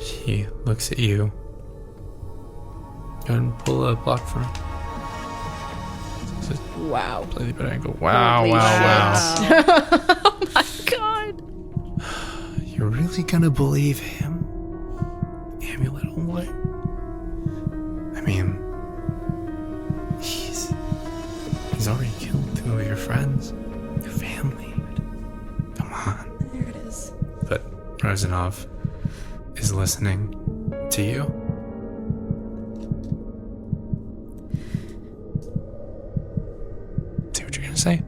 She looks at you. Go ahead and pull a block for me. Wow. Slightly better angle. Wow, Holy wow. Oh my god. You're really gonna believe him? Amulet only? I mean, he's already killed 2 of your friends. Your family. Come on. There it is. But Rosenov is listening to you. See what you're gonna say?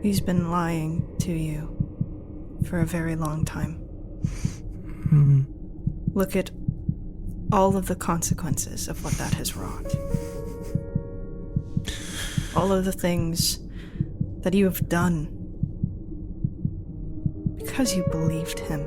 He's been lying to you for a very long time. Mm-hmm. Look at all of the consequences of what that has wrought. All of the things that you have done because you believed him.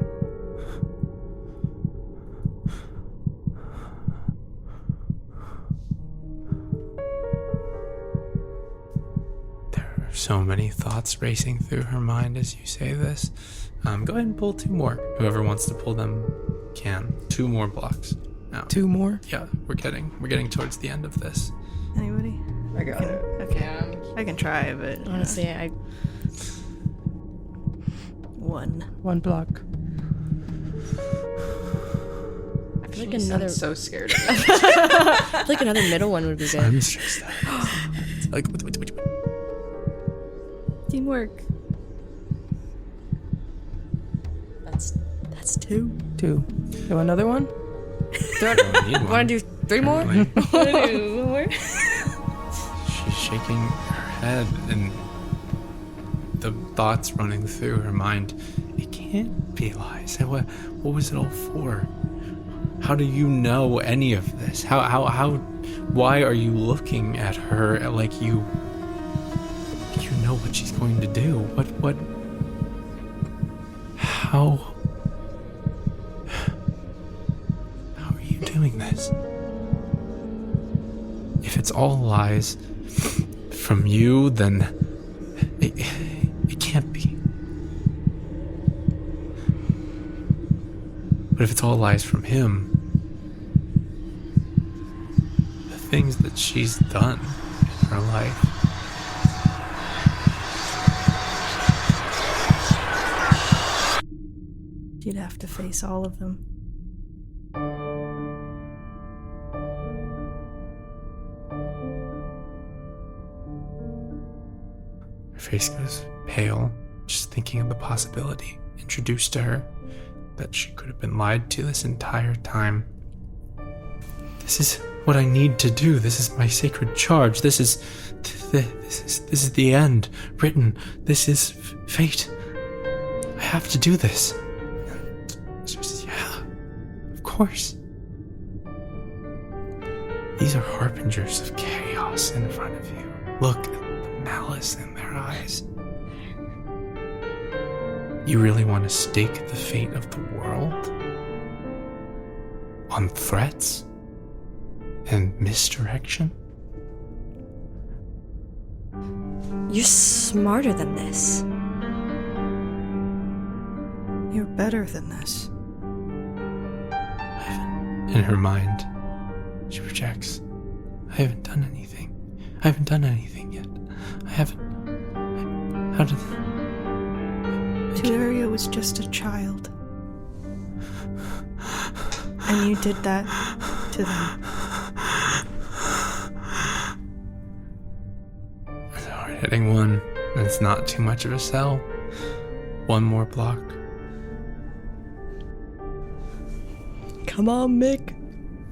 So many thoughts racing through her mind as you say this. Go ahead and pull 2 more. Whoever wants to pull them can. 2 more blocks. Now. 2 more? Yeah, we're getting towards the end of this. Anybody? I got it. Okay. I can try, but Honestly, I... 1. 1 block. I feel like another... so scared of it. I feel like another middle one would be good. I'm stressed out. It's like, what? Teamwork. That's 2. 2. Do another one? Want to do 3 more? Apparently. Want to do 1 more? She's shaking her head and the thoughts running through her mind. It can't be lies. What was it all for? How do you know any of this? Why are you looking at her like you know what she's going to do? How are you doing this? If it's all lies from you, then it can't be. But if it's all lies from him, the things that she's done in her life, You'd have to face all of them. her face goes pale, just thinking of the possibility introduced to her that she could have been lied to this entire time. This is what I need to do. This is my sacred charge. This is the end written. This is fate. I have to do this. And she says, yeah, of course. These are harbingers of chaos in front of you. Look at the malice in their eyes. You really want to stake the fate of the world on threats and misdirection? You're smarter than this. You're better than this. In her mind, she projects, I haven't done anything. I haven't done anything yet. I haven't. How did... Tuaria was just a child. And you did that to them. It's a hard-hitting one, and it's not too much of a sell. One more block. Come on, Mick.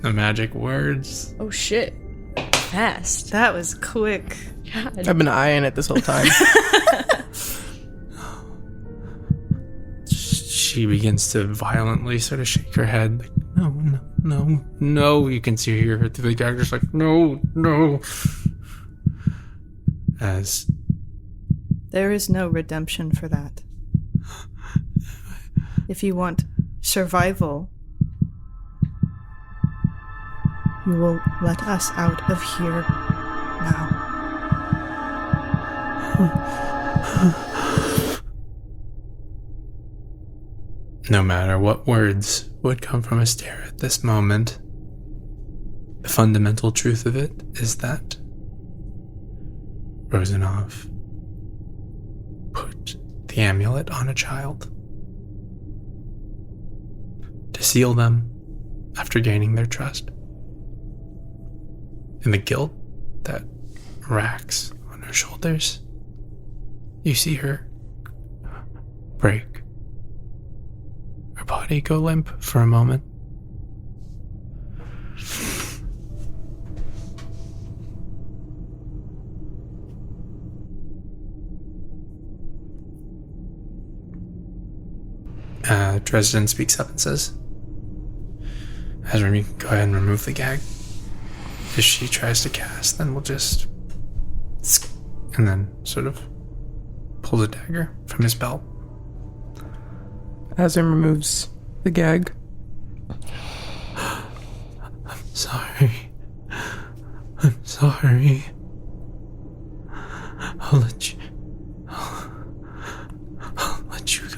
The magic words. Oh shit. Fast. That was quick. God. I've been eyeing it this whole time. She begins to violently sort of shake her head. Like, no. You can see her through the characters like, no. As There is no redemption for that. If you want survival, you will let us out of here now. no matter what words would come from Estera at this moment, the fundamental truth of it is that Rosanov put the amulet on a child to seal them after gaining their trust. And the guilt that racks on her shoulders, you see her break. Her body go limp for a moment. Dresden speaks up and says, as Remy, go ahead and remove the gag. If she tries to cast, then we'll just... And then sort of pulls a dagger from his belt. Azim removes the gag. I'm sorry. I'll let you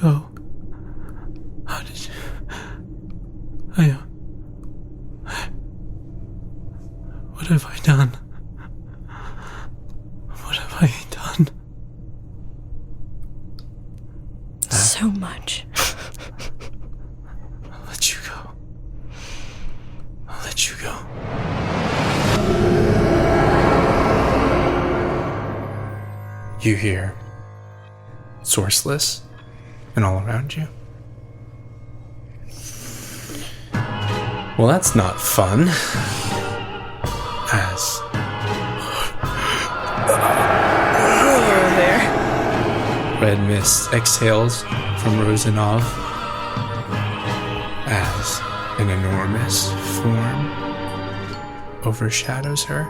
go. How did you... What have I done? What have I done? So much. I'll let you go. You hear sourceless and all around you. Well, that's not fun. As Over there. red mist exhales from Rosanov as an enormous form overshadows her.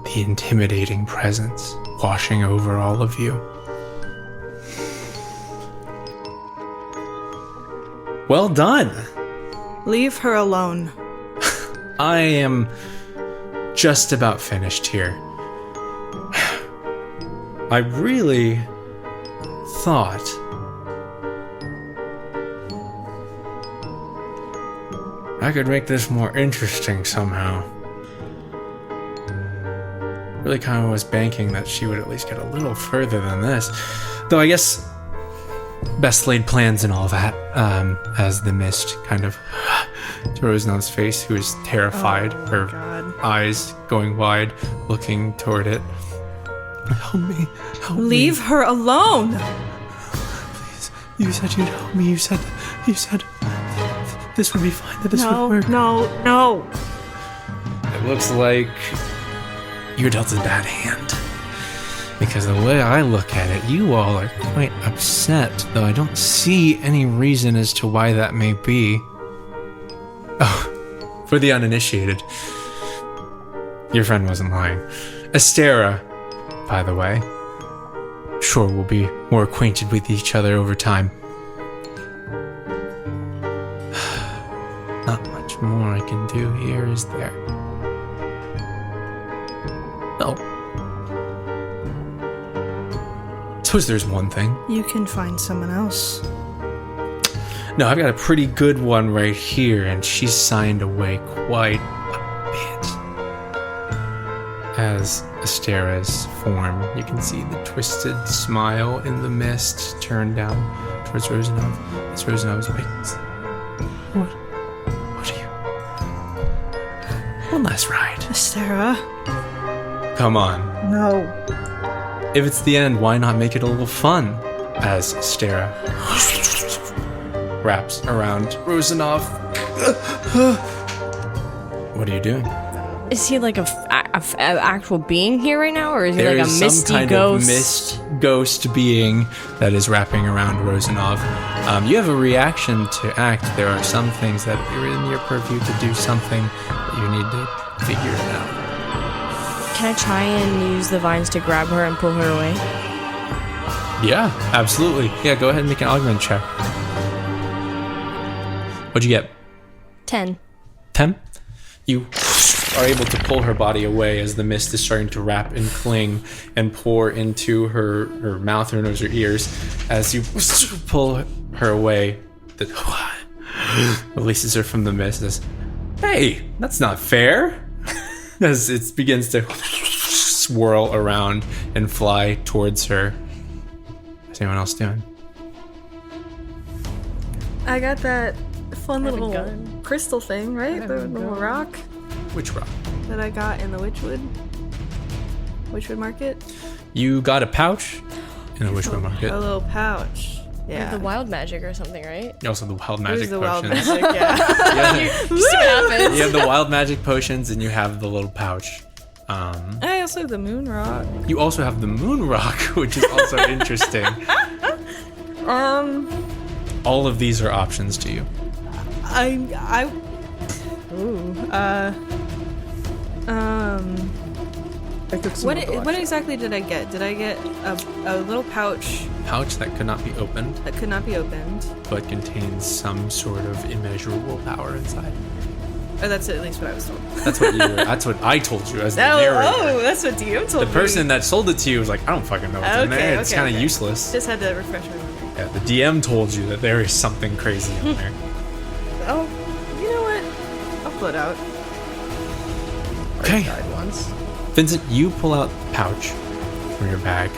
The intimidating presence washing over all of you. Well done! Leave her alone. I am just about finished here. I really thought I could make this more interesting somehow. Really kind of was banking that she would at least get a little further than this. Though I guess best laid plans and all that, as the mist kind of to Rosenov's face, who is terrified, her eyes going wide, looking toward it. Help me. Leave her alone. Please. You said you'd help me. You said this would be fine, that this would work. No. It looks like you dealt a bad hand. Because the way I look at it, you all are quite upset, though I don't see any reason as to why that may be. Oh, for the uninitiated, your friend wasn't lying. Estera, by the way. Sure, we'll be more acquainted with each other over time. Not much more I can do here, is there? No. Suppose there's one thing. You can find someone else. No, I've got a pretty good one right here, and she's signed away quite a bit. As Estera's form, you can see the twisted smile in the mist turn down towards Rosanov. As Rosanov's awakens. What are you? One last ride. Estera. Come on. No. If it's the end, why not make it a little fun? As Estera wraps around Rosanov. What are you doing? Is he like a actual being here right now, or is he There like a is misty some kind ghost? of mist ghost being that is wrapping around Rosanov. You have a reaction to act. There are some things that are in your purview to do something, but you need to figure it out. Can I try and use the vines to grab her and pull her away? Yeah, absolutely. Yeah, go ahead and make an augment check. What'd you get? 10. 10? You are able to pull her body away as the mist is starting to wrap and cling and pour into her mouth, her nose, her ears. As you pull her away, that releases her from the mist. Says, "Hey, that's not fair." As it begins to swirl around and fly towards her. What's anyone else doing? I got that fun I have a little gun. crystal thing, right? The little rock Which rock? that I got in the Witchwood Market. You got a pouch in the Witchwood Market. A little pouch. Yeah. The wild magic or something, right? You also have the wild Here's magic the wild potions. magic, yeah. See what happens. You have the wild magic potions and you have the little pouch. I also have the moon rock. You also have the moon rock, which is also interesting. All of these are options to you. I took some of the What exactly did I get? Did I get a little pouch Pouch that could not be opened, that could not be opened? but contains some sort of immeasurable power inside. Or that's at least what I was told. That's what I told you as the narrator. That's what DM told The me. person that sold it to you was like, I don't fucking know what's in there. It's kind of useless. Just had to refresh my memory. Yeah, the DM told you that there is something crazy in there. Oh, you know what? I'll pull it out. Okay. died once. Vincent, you pull out the pouch from your bag,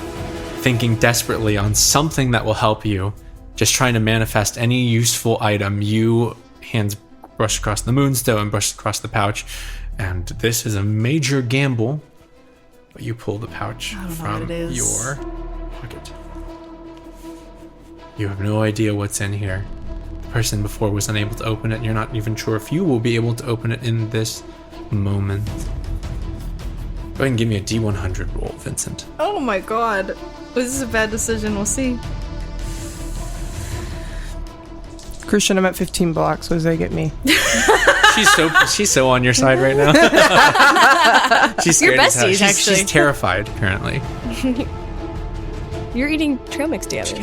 thinking desperately on something that will help you, just trying to manifest any useful item. You hands brush across the moonstone, brush across the pouch, and this is a major gamble, but you pull the pouch from your pocket. You have no idea what's in here. The person before was unable to open it, and you're not even sure if you will be able to open it in this moment. Go ahead and give me a D100 roll, Vincent. Oh my god. This is a bad decision. We'll see. Christian, I'm at 15 blocks. What does that get me? She's so on your side right now. She's You're scared as hell. besties, actually. She's terrified, apparently. You're eating trail mix together.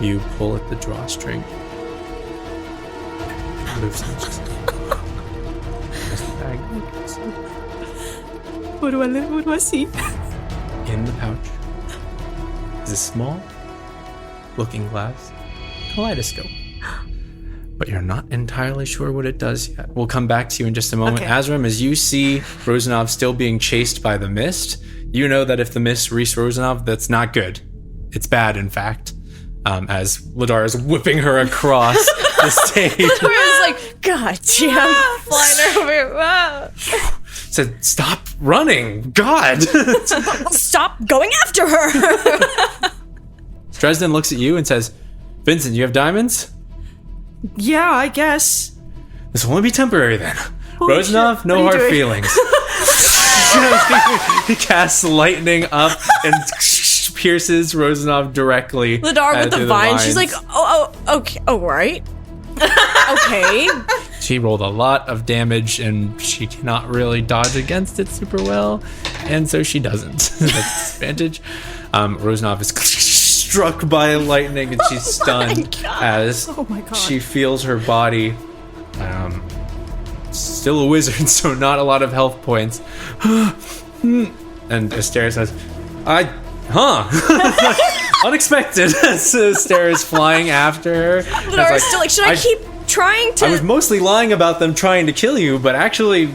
You pull at the drawstring. Loosens. There's the bag. What do I see? In the pouch is a small looking glass kaleidoscope. But you're not entirely sure what it does yet. We'll come back to you in just a moment. Okay. Azram, as you see Rosanov still being chased by the mist, you know that if the mist reaches Rosanov, that's not good. It's bad, in fact. As Ladar is whipping her across the stage. I was like, God damn, flying over. Wow. Said, stop running. God. Stop going after her. Dresden looks at you and says, Vincent, you have diamonds? Yeah, I guess. This will only be temporary then. Holy Rosanov, shit. no What are hard you doing? feelings. He casts lightning up and pierces Rosanov directly. Ladar with through the vine. vines. She's like, okay, all right. Okay. She rolled a lot of damage and she cannot really dodge against it super well, and so she doesn't. That's disadvantage. Rosanov is struck by lightning and she's stunned as she feels her body. Still a wizard, so not a lot of health points. And Esther says, unexpected. So Esther is flying after her. Ladar is still like, should I keep trying to? I was mostly lying about them trying to kill you, but actually,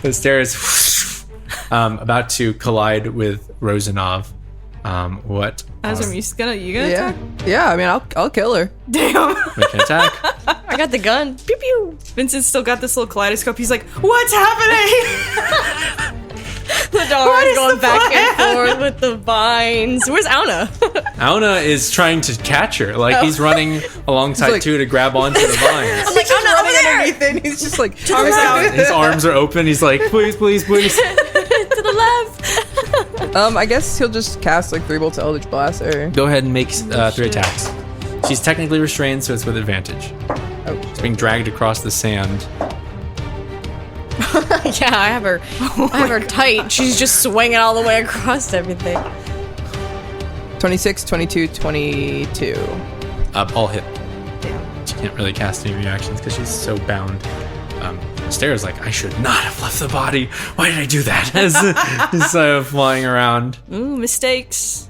Esther is about to collide with Rosanov. What? Azram, you gonna attack? Yeah. I mean, I'll kill her. Damn. Make an attack. I got the gun. Pew pew. Vincent's still got this little kaleidoscope. He's like, what's happening? Ladar is going the back and plan? forth with the vines. Where's Auna? Auna is trying to catch her. Like, he's running alongside He's like- too to grab onto the vines. I'm like, Auna, over there. Anything. He's just like, Arms out. His arms are open. He's like, please, please, please. To the left. I guess he'll just cast like 3 bolts of Eldritch Blast or. Go ahead and make 3 attacks. She's technically restrained, so it's with advantage. Oh. She's being dragged across the sand. Yeah, I have her tight. She's just swinging all the way across everything. 26, 22, 22. All hit. She can't really cast any reactions because she's so bound. Esther's like, I should not have left the body. Why did I do that? As he's flying around. Ooh, mistakes.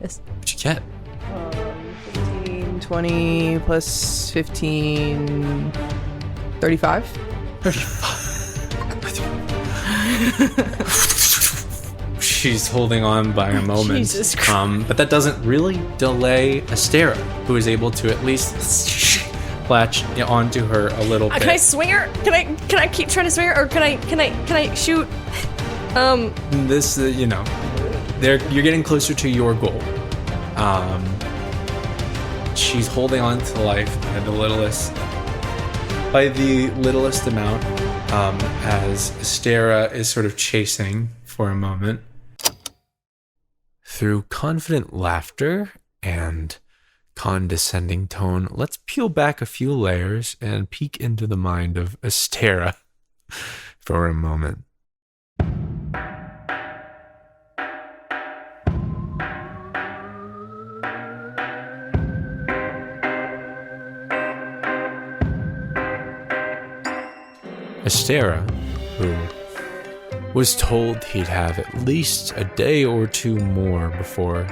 Yes. What'd you get? 15, 20 plus 15, 35. She's holding on by a moment. Jesus Christ. But that doesn't really delay Estera, who is able to at least latch onto her a little bit. Can I swing her? Can I keep trying to swing her, or can I shoot? This, you're getting closer to your goal. She's holding on to life by the littlest amount, as Estera is sort of chasing for a moment. through confident laughter and condescending tone, let's peel back a few layers and peek into the mind of Estera for a moment. Estera, who was told he'd have at least a day or two more before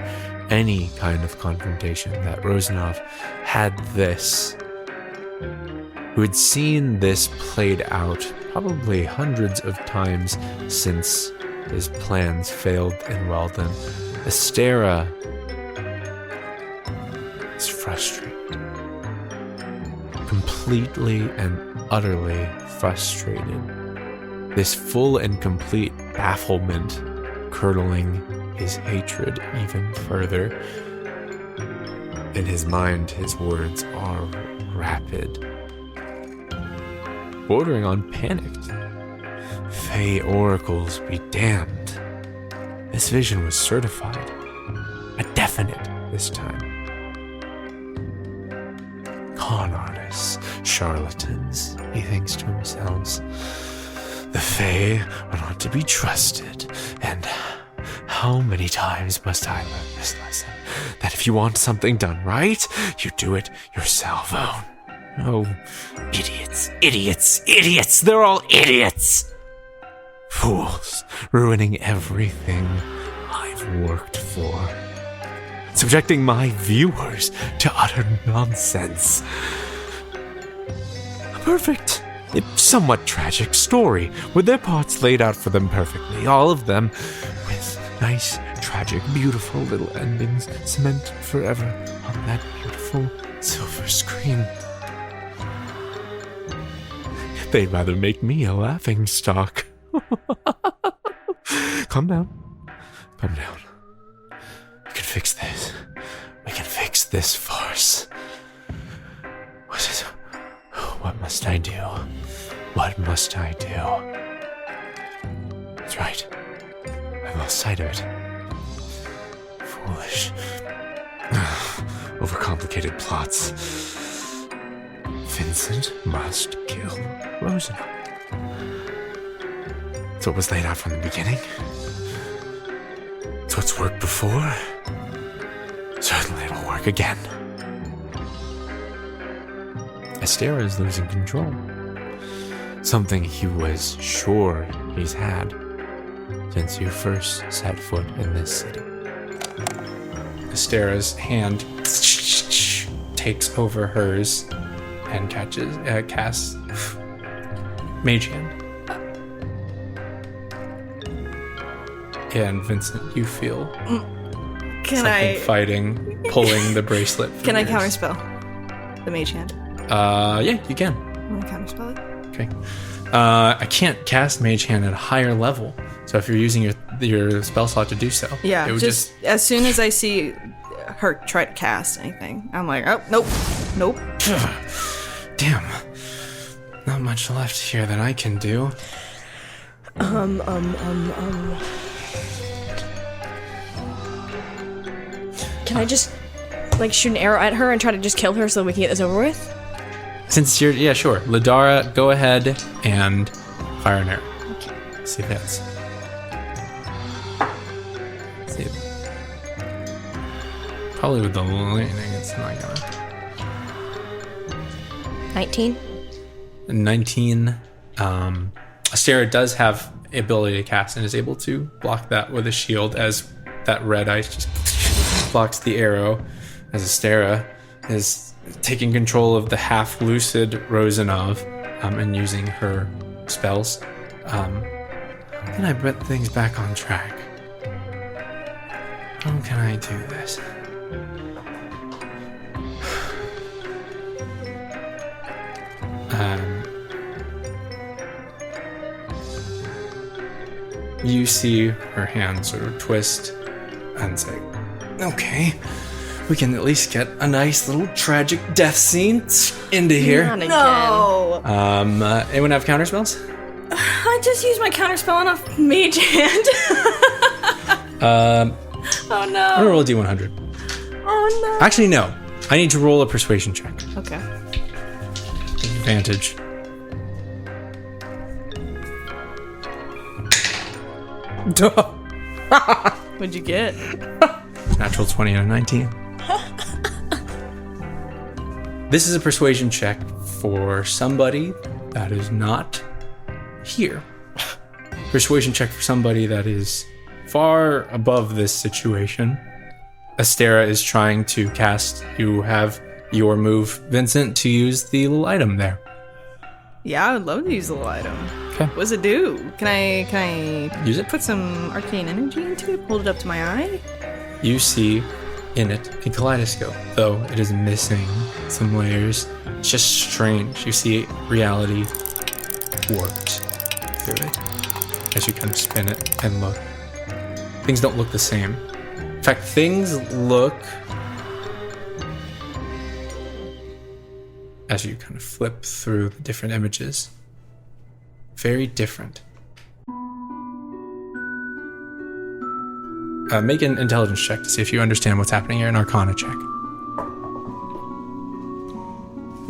any kind of confrontation, that Rosanov had this, who had seen this played out probably hundreds of times since his plans failed in Weldon. Estera is frustrated. Completely and utterly frustrated. This full and complete bafflement curdling his hatred even further. In his mind, his words are rapid, bordering on panicked. Fey oracles be damned. This vision was certified. A definite this time. Con artists, charlatans, he thinks to himself. The Fae are not to be trusted, and how many times must I learn this lesson? That if you want something done right, you do it yourself. Oh, idiots, idiots, idiots! They're all idiots! Fools, ruining everything I've worked for. Subjecting my viewers to utter nonsense. A perfect, if somewhat tragic story, with their parts laid out for them perfectly, all of them with nice, tragic, beautiful little endings cemented forever on that beautiful silver screen. They'd rather make me a laughingstock. Calm down. Calm down. We can fix this. We can fix this farce. What must I do? What must I do? That's right. I lost sight of it. Foolish. Overcomplicated plots. Vincent must kill Rosanov. It's what was laid out from the beginning. It's what's worked before. Certainly it'll work again. Estera is losing control. Something he was sure he's had since you first set foot in this city. Estera's hand takes over hers and casts Mage Hand. And Vincent, you feel something fighting, pulling the bracelet. Can I yours. counterspell the Mage Hand? Yeah, you can. I'm gonna counterspell it. Okay. I can't cast Mage Hand at a higher level, so if you're using your spell slot to do so, Yeah, it would just as soon as I see her try to cast anything, I'm like, oh, nope. Damn. Not much left here that I can do. Can I just, shoot an arrow at her and try to just kill her so we can get this over with? Since you're, yeah, sure. Ladara, go ahead and fire an arrow. Okay. See if that's. See if. Probably with the lightning, it's not gonna. 19. 19. Estera does have the ability to cast and is able to block that with a shield as that red ice just blocks the arrow as Estera is taking control of the half-lucid Rosanov and using her spells. Then I put things back on track. How can I do this? You see her hand sort of twist and say, okay, we can at least get a nice little tragic death scene into here. Not again. No. Anyone have counterspells? I just used my counterspell on a Mage Hand. Oh I'm no. gonna roll a D100. Oh no. Actually, no. I need to roll a persuasion check. Okay. Advantage. What'd you get? Natural 20 and a 19. This is a persuasion check for somebody that is not here. Persuasion check for somebody that is far above this situation. Astera is trying to cast. You have your move, Vincent, to use the little item there. Yeah, I would love to use the little item. Okay. What does it do? Can I Use it. put some arcane energy into it? Hold it up to my eye? You see in it a kaleidoscope, though it is missing some layers. It's just strange. You see reality warped through it as you kind of spin it and look. Things don't look the same. In fact, things look, as you kind of flip through the different images, very different. Make an intelligence check to see if you understand what's happening here, an arcana check.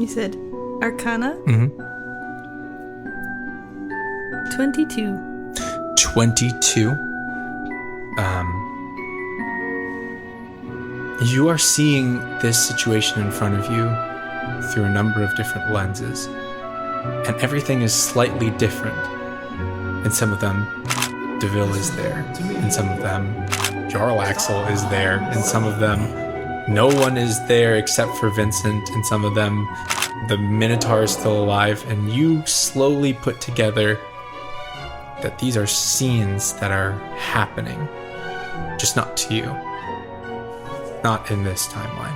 You said Arcana? Mm-hmm. 22. 22. You are seeing this situation in front of you through a number of different lenses, and everything is slightly different. In some of them, DeVille is there. In some of them, Jarlaxle is there. In some of them, no one is there except for Vincent. In some of them, the Minotaur is still alive, and you slowly put together that these are scenes that are happening, just not to you. Not in this timeline.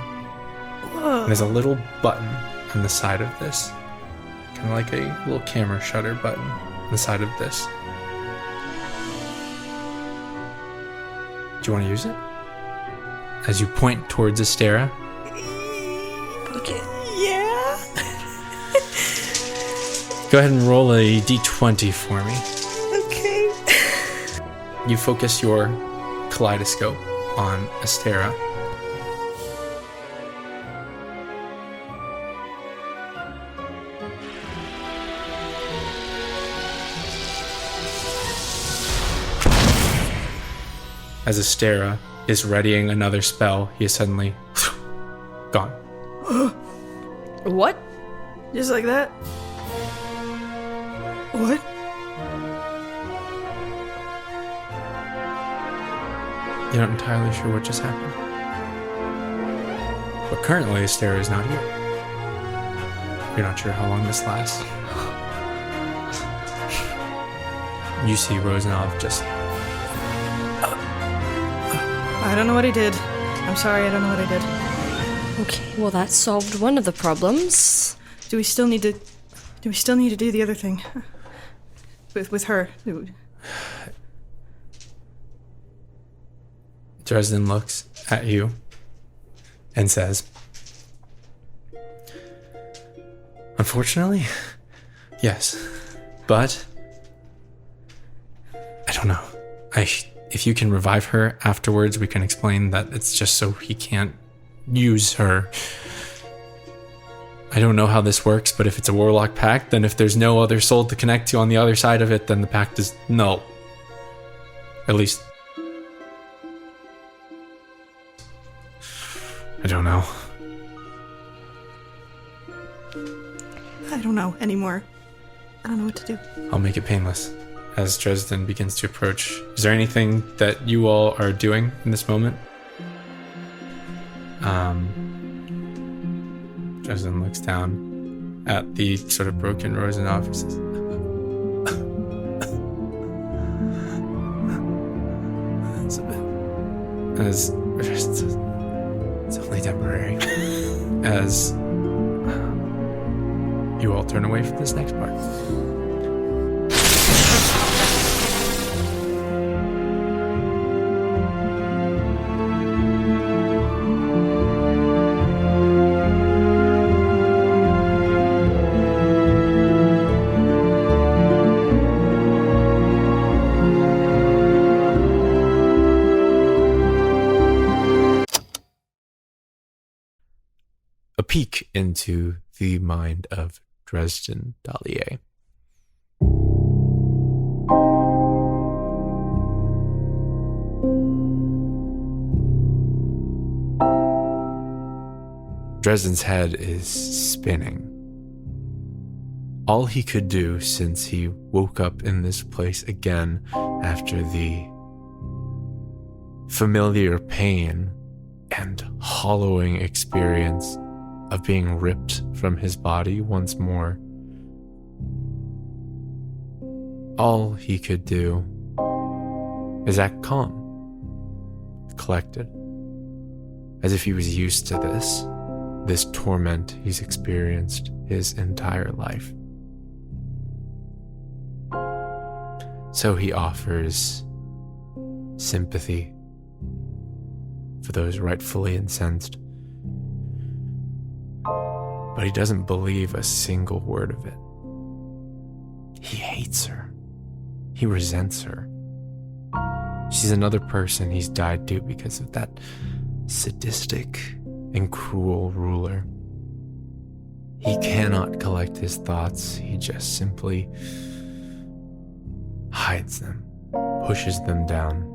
Whoa. And there's a little button on the side of this. Kind of like a little camera shutter button on the side of this. Do you want to use it? As you point towards Astera. Okay. Yeah. Go ahead and roll a d20 for me. Okay. You focus your kaleidoscope on Astera. As Astera is readying another spell, he is suddenly gone. What? Just like that? What? You're not entirely sure what just happened. But currently, Astera is not here. You're not sure how long this lasts. You see Rosanov just... I don't know what I did. I'm sorry, I don't know what I did. Okay, well that solved one of the problems. Do we still need to do the other thing? With her? Dresden looks at you and says, unfortunately, yes, but I don't know. If you can revive her afterwards, we can explain that it's just so he can't use her. I don't know how this works, but if it's a warlock pact, then if there's no other soul to connect to on the other side of it, then the pact is null. At least... I don't know. I don't know anymore. I don't know what to do. I'll make it painless. As Dresden begins to approach, is there anything that you all are doing in this moment? Dresden looks down at the sort of broken Rosanov and says, it's a bit... As Dresden says, it's only temporary. As you all turn away from this next part. peek into the mind of Dresden Dalier. Dresden's head is spinning. All he could do since he woke up in this place again after the familiar pain and hollowing experience of being ripped from his body once more, all he could do is act calm, collected, as if he was used to this torment he's experienced his entire life. So he offers sympathy for those rightfully incensed, but he doesn't believe a single word of it. He hates her. He resents her. She's another person he's died to because of that sadistic and cruel ruler. He cannot collect his thoughts. He just simply hides them, pushes them down,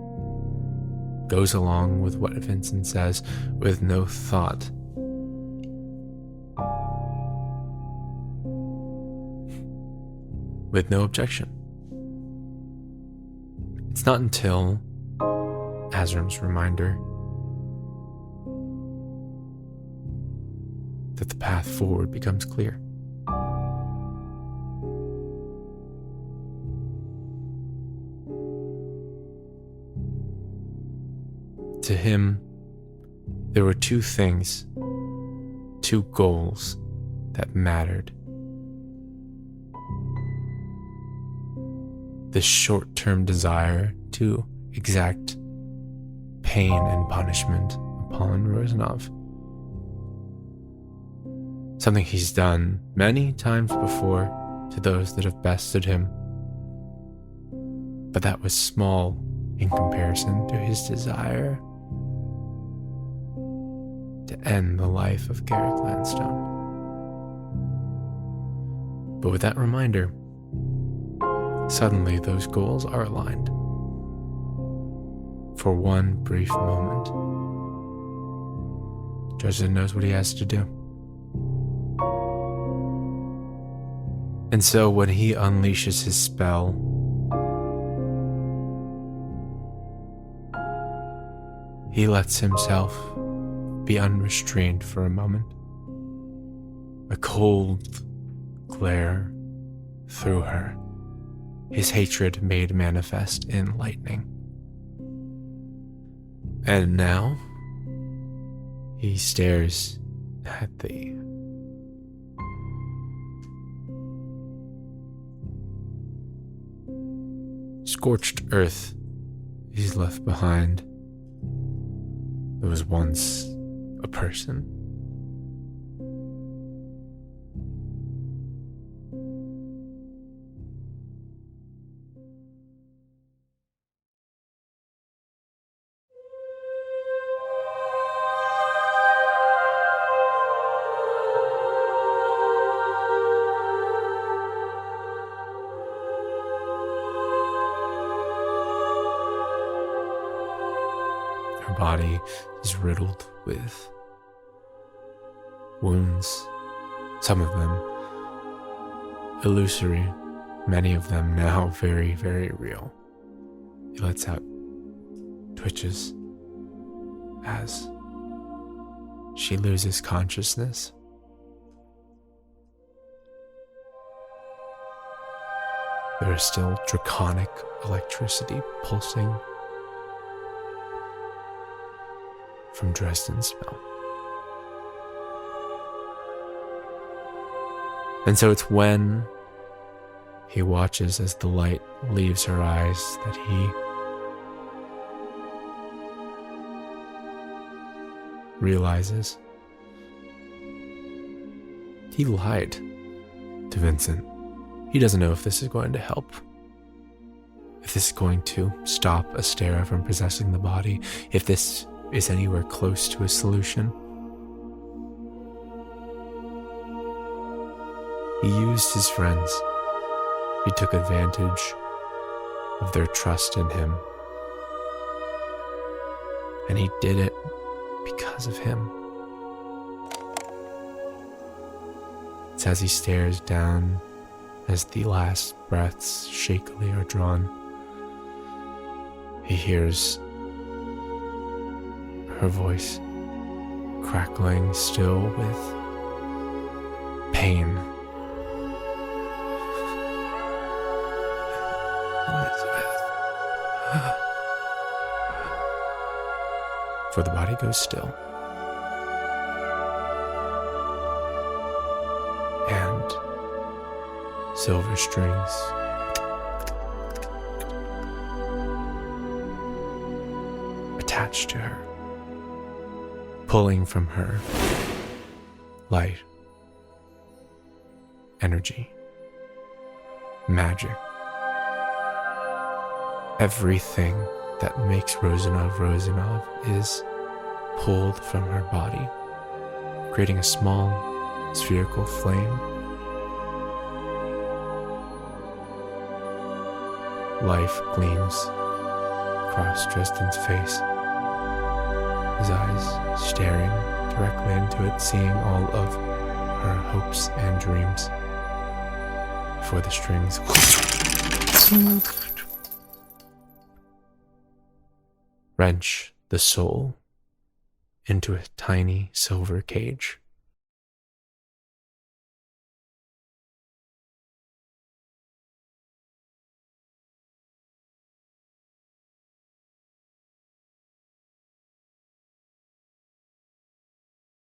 goes along with what Vincent says with no thought. With no objection. It's not until Azram's reminder that the path forward becomes clear. To him, there were two things, two goals that mattered. The short-term desire to exact pain and punishment upon Rosanov. Something he's done many times before to those that have bested him. But that was small in comparison to his desire to end the life of Garrick Landstone. But with that reminder, suddenly those goals are aligned. For one brief moment, Dresden knows what he has to do. And so when he unleashes his spell, he lets himself be unrestrained for a moment. A cold glare through her, his hatred made manifest in lightning. And now, he stares at the scorched earth he's left behind. There was once a person. Her body is riddled with wounds, some of them illusory, many of them now very, very real. He lets out twitches as she loses consciousness. There is still draconic electricity pulsing from Dresden's spell. And so it's when he watches as the light leaves her eyes that he realizes he lied to Vincent. He doesn't know if this is going to help, if this is going to stop Astera from possessing the body, if this is anywhere close to a solution. He used his friends. He took advantage of their trust in him. And he did it because of him. It's as he stares down as the last breaths shakily are drawn. He hears her voice crackling still with pain. Elizabeth. For the body goes still. And silver strings attached to her, pulling from her light, energy, magic. Everything that makes Rosanov is pulled from her body, creating a small spherical flame. Life gleams across Tristan's face, his eyes staring directly into it, seeing all of her hopes and dreams before the strings wrench the soul into a tiny silver cage.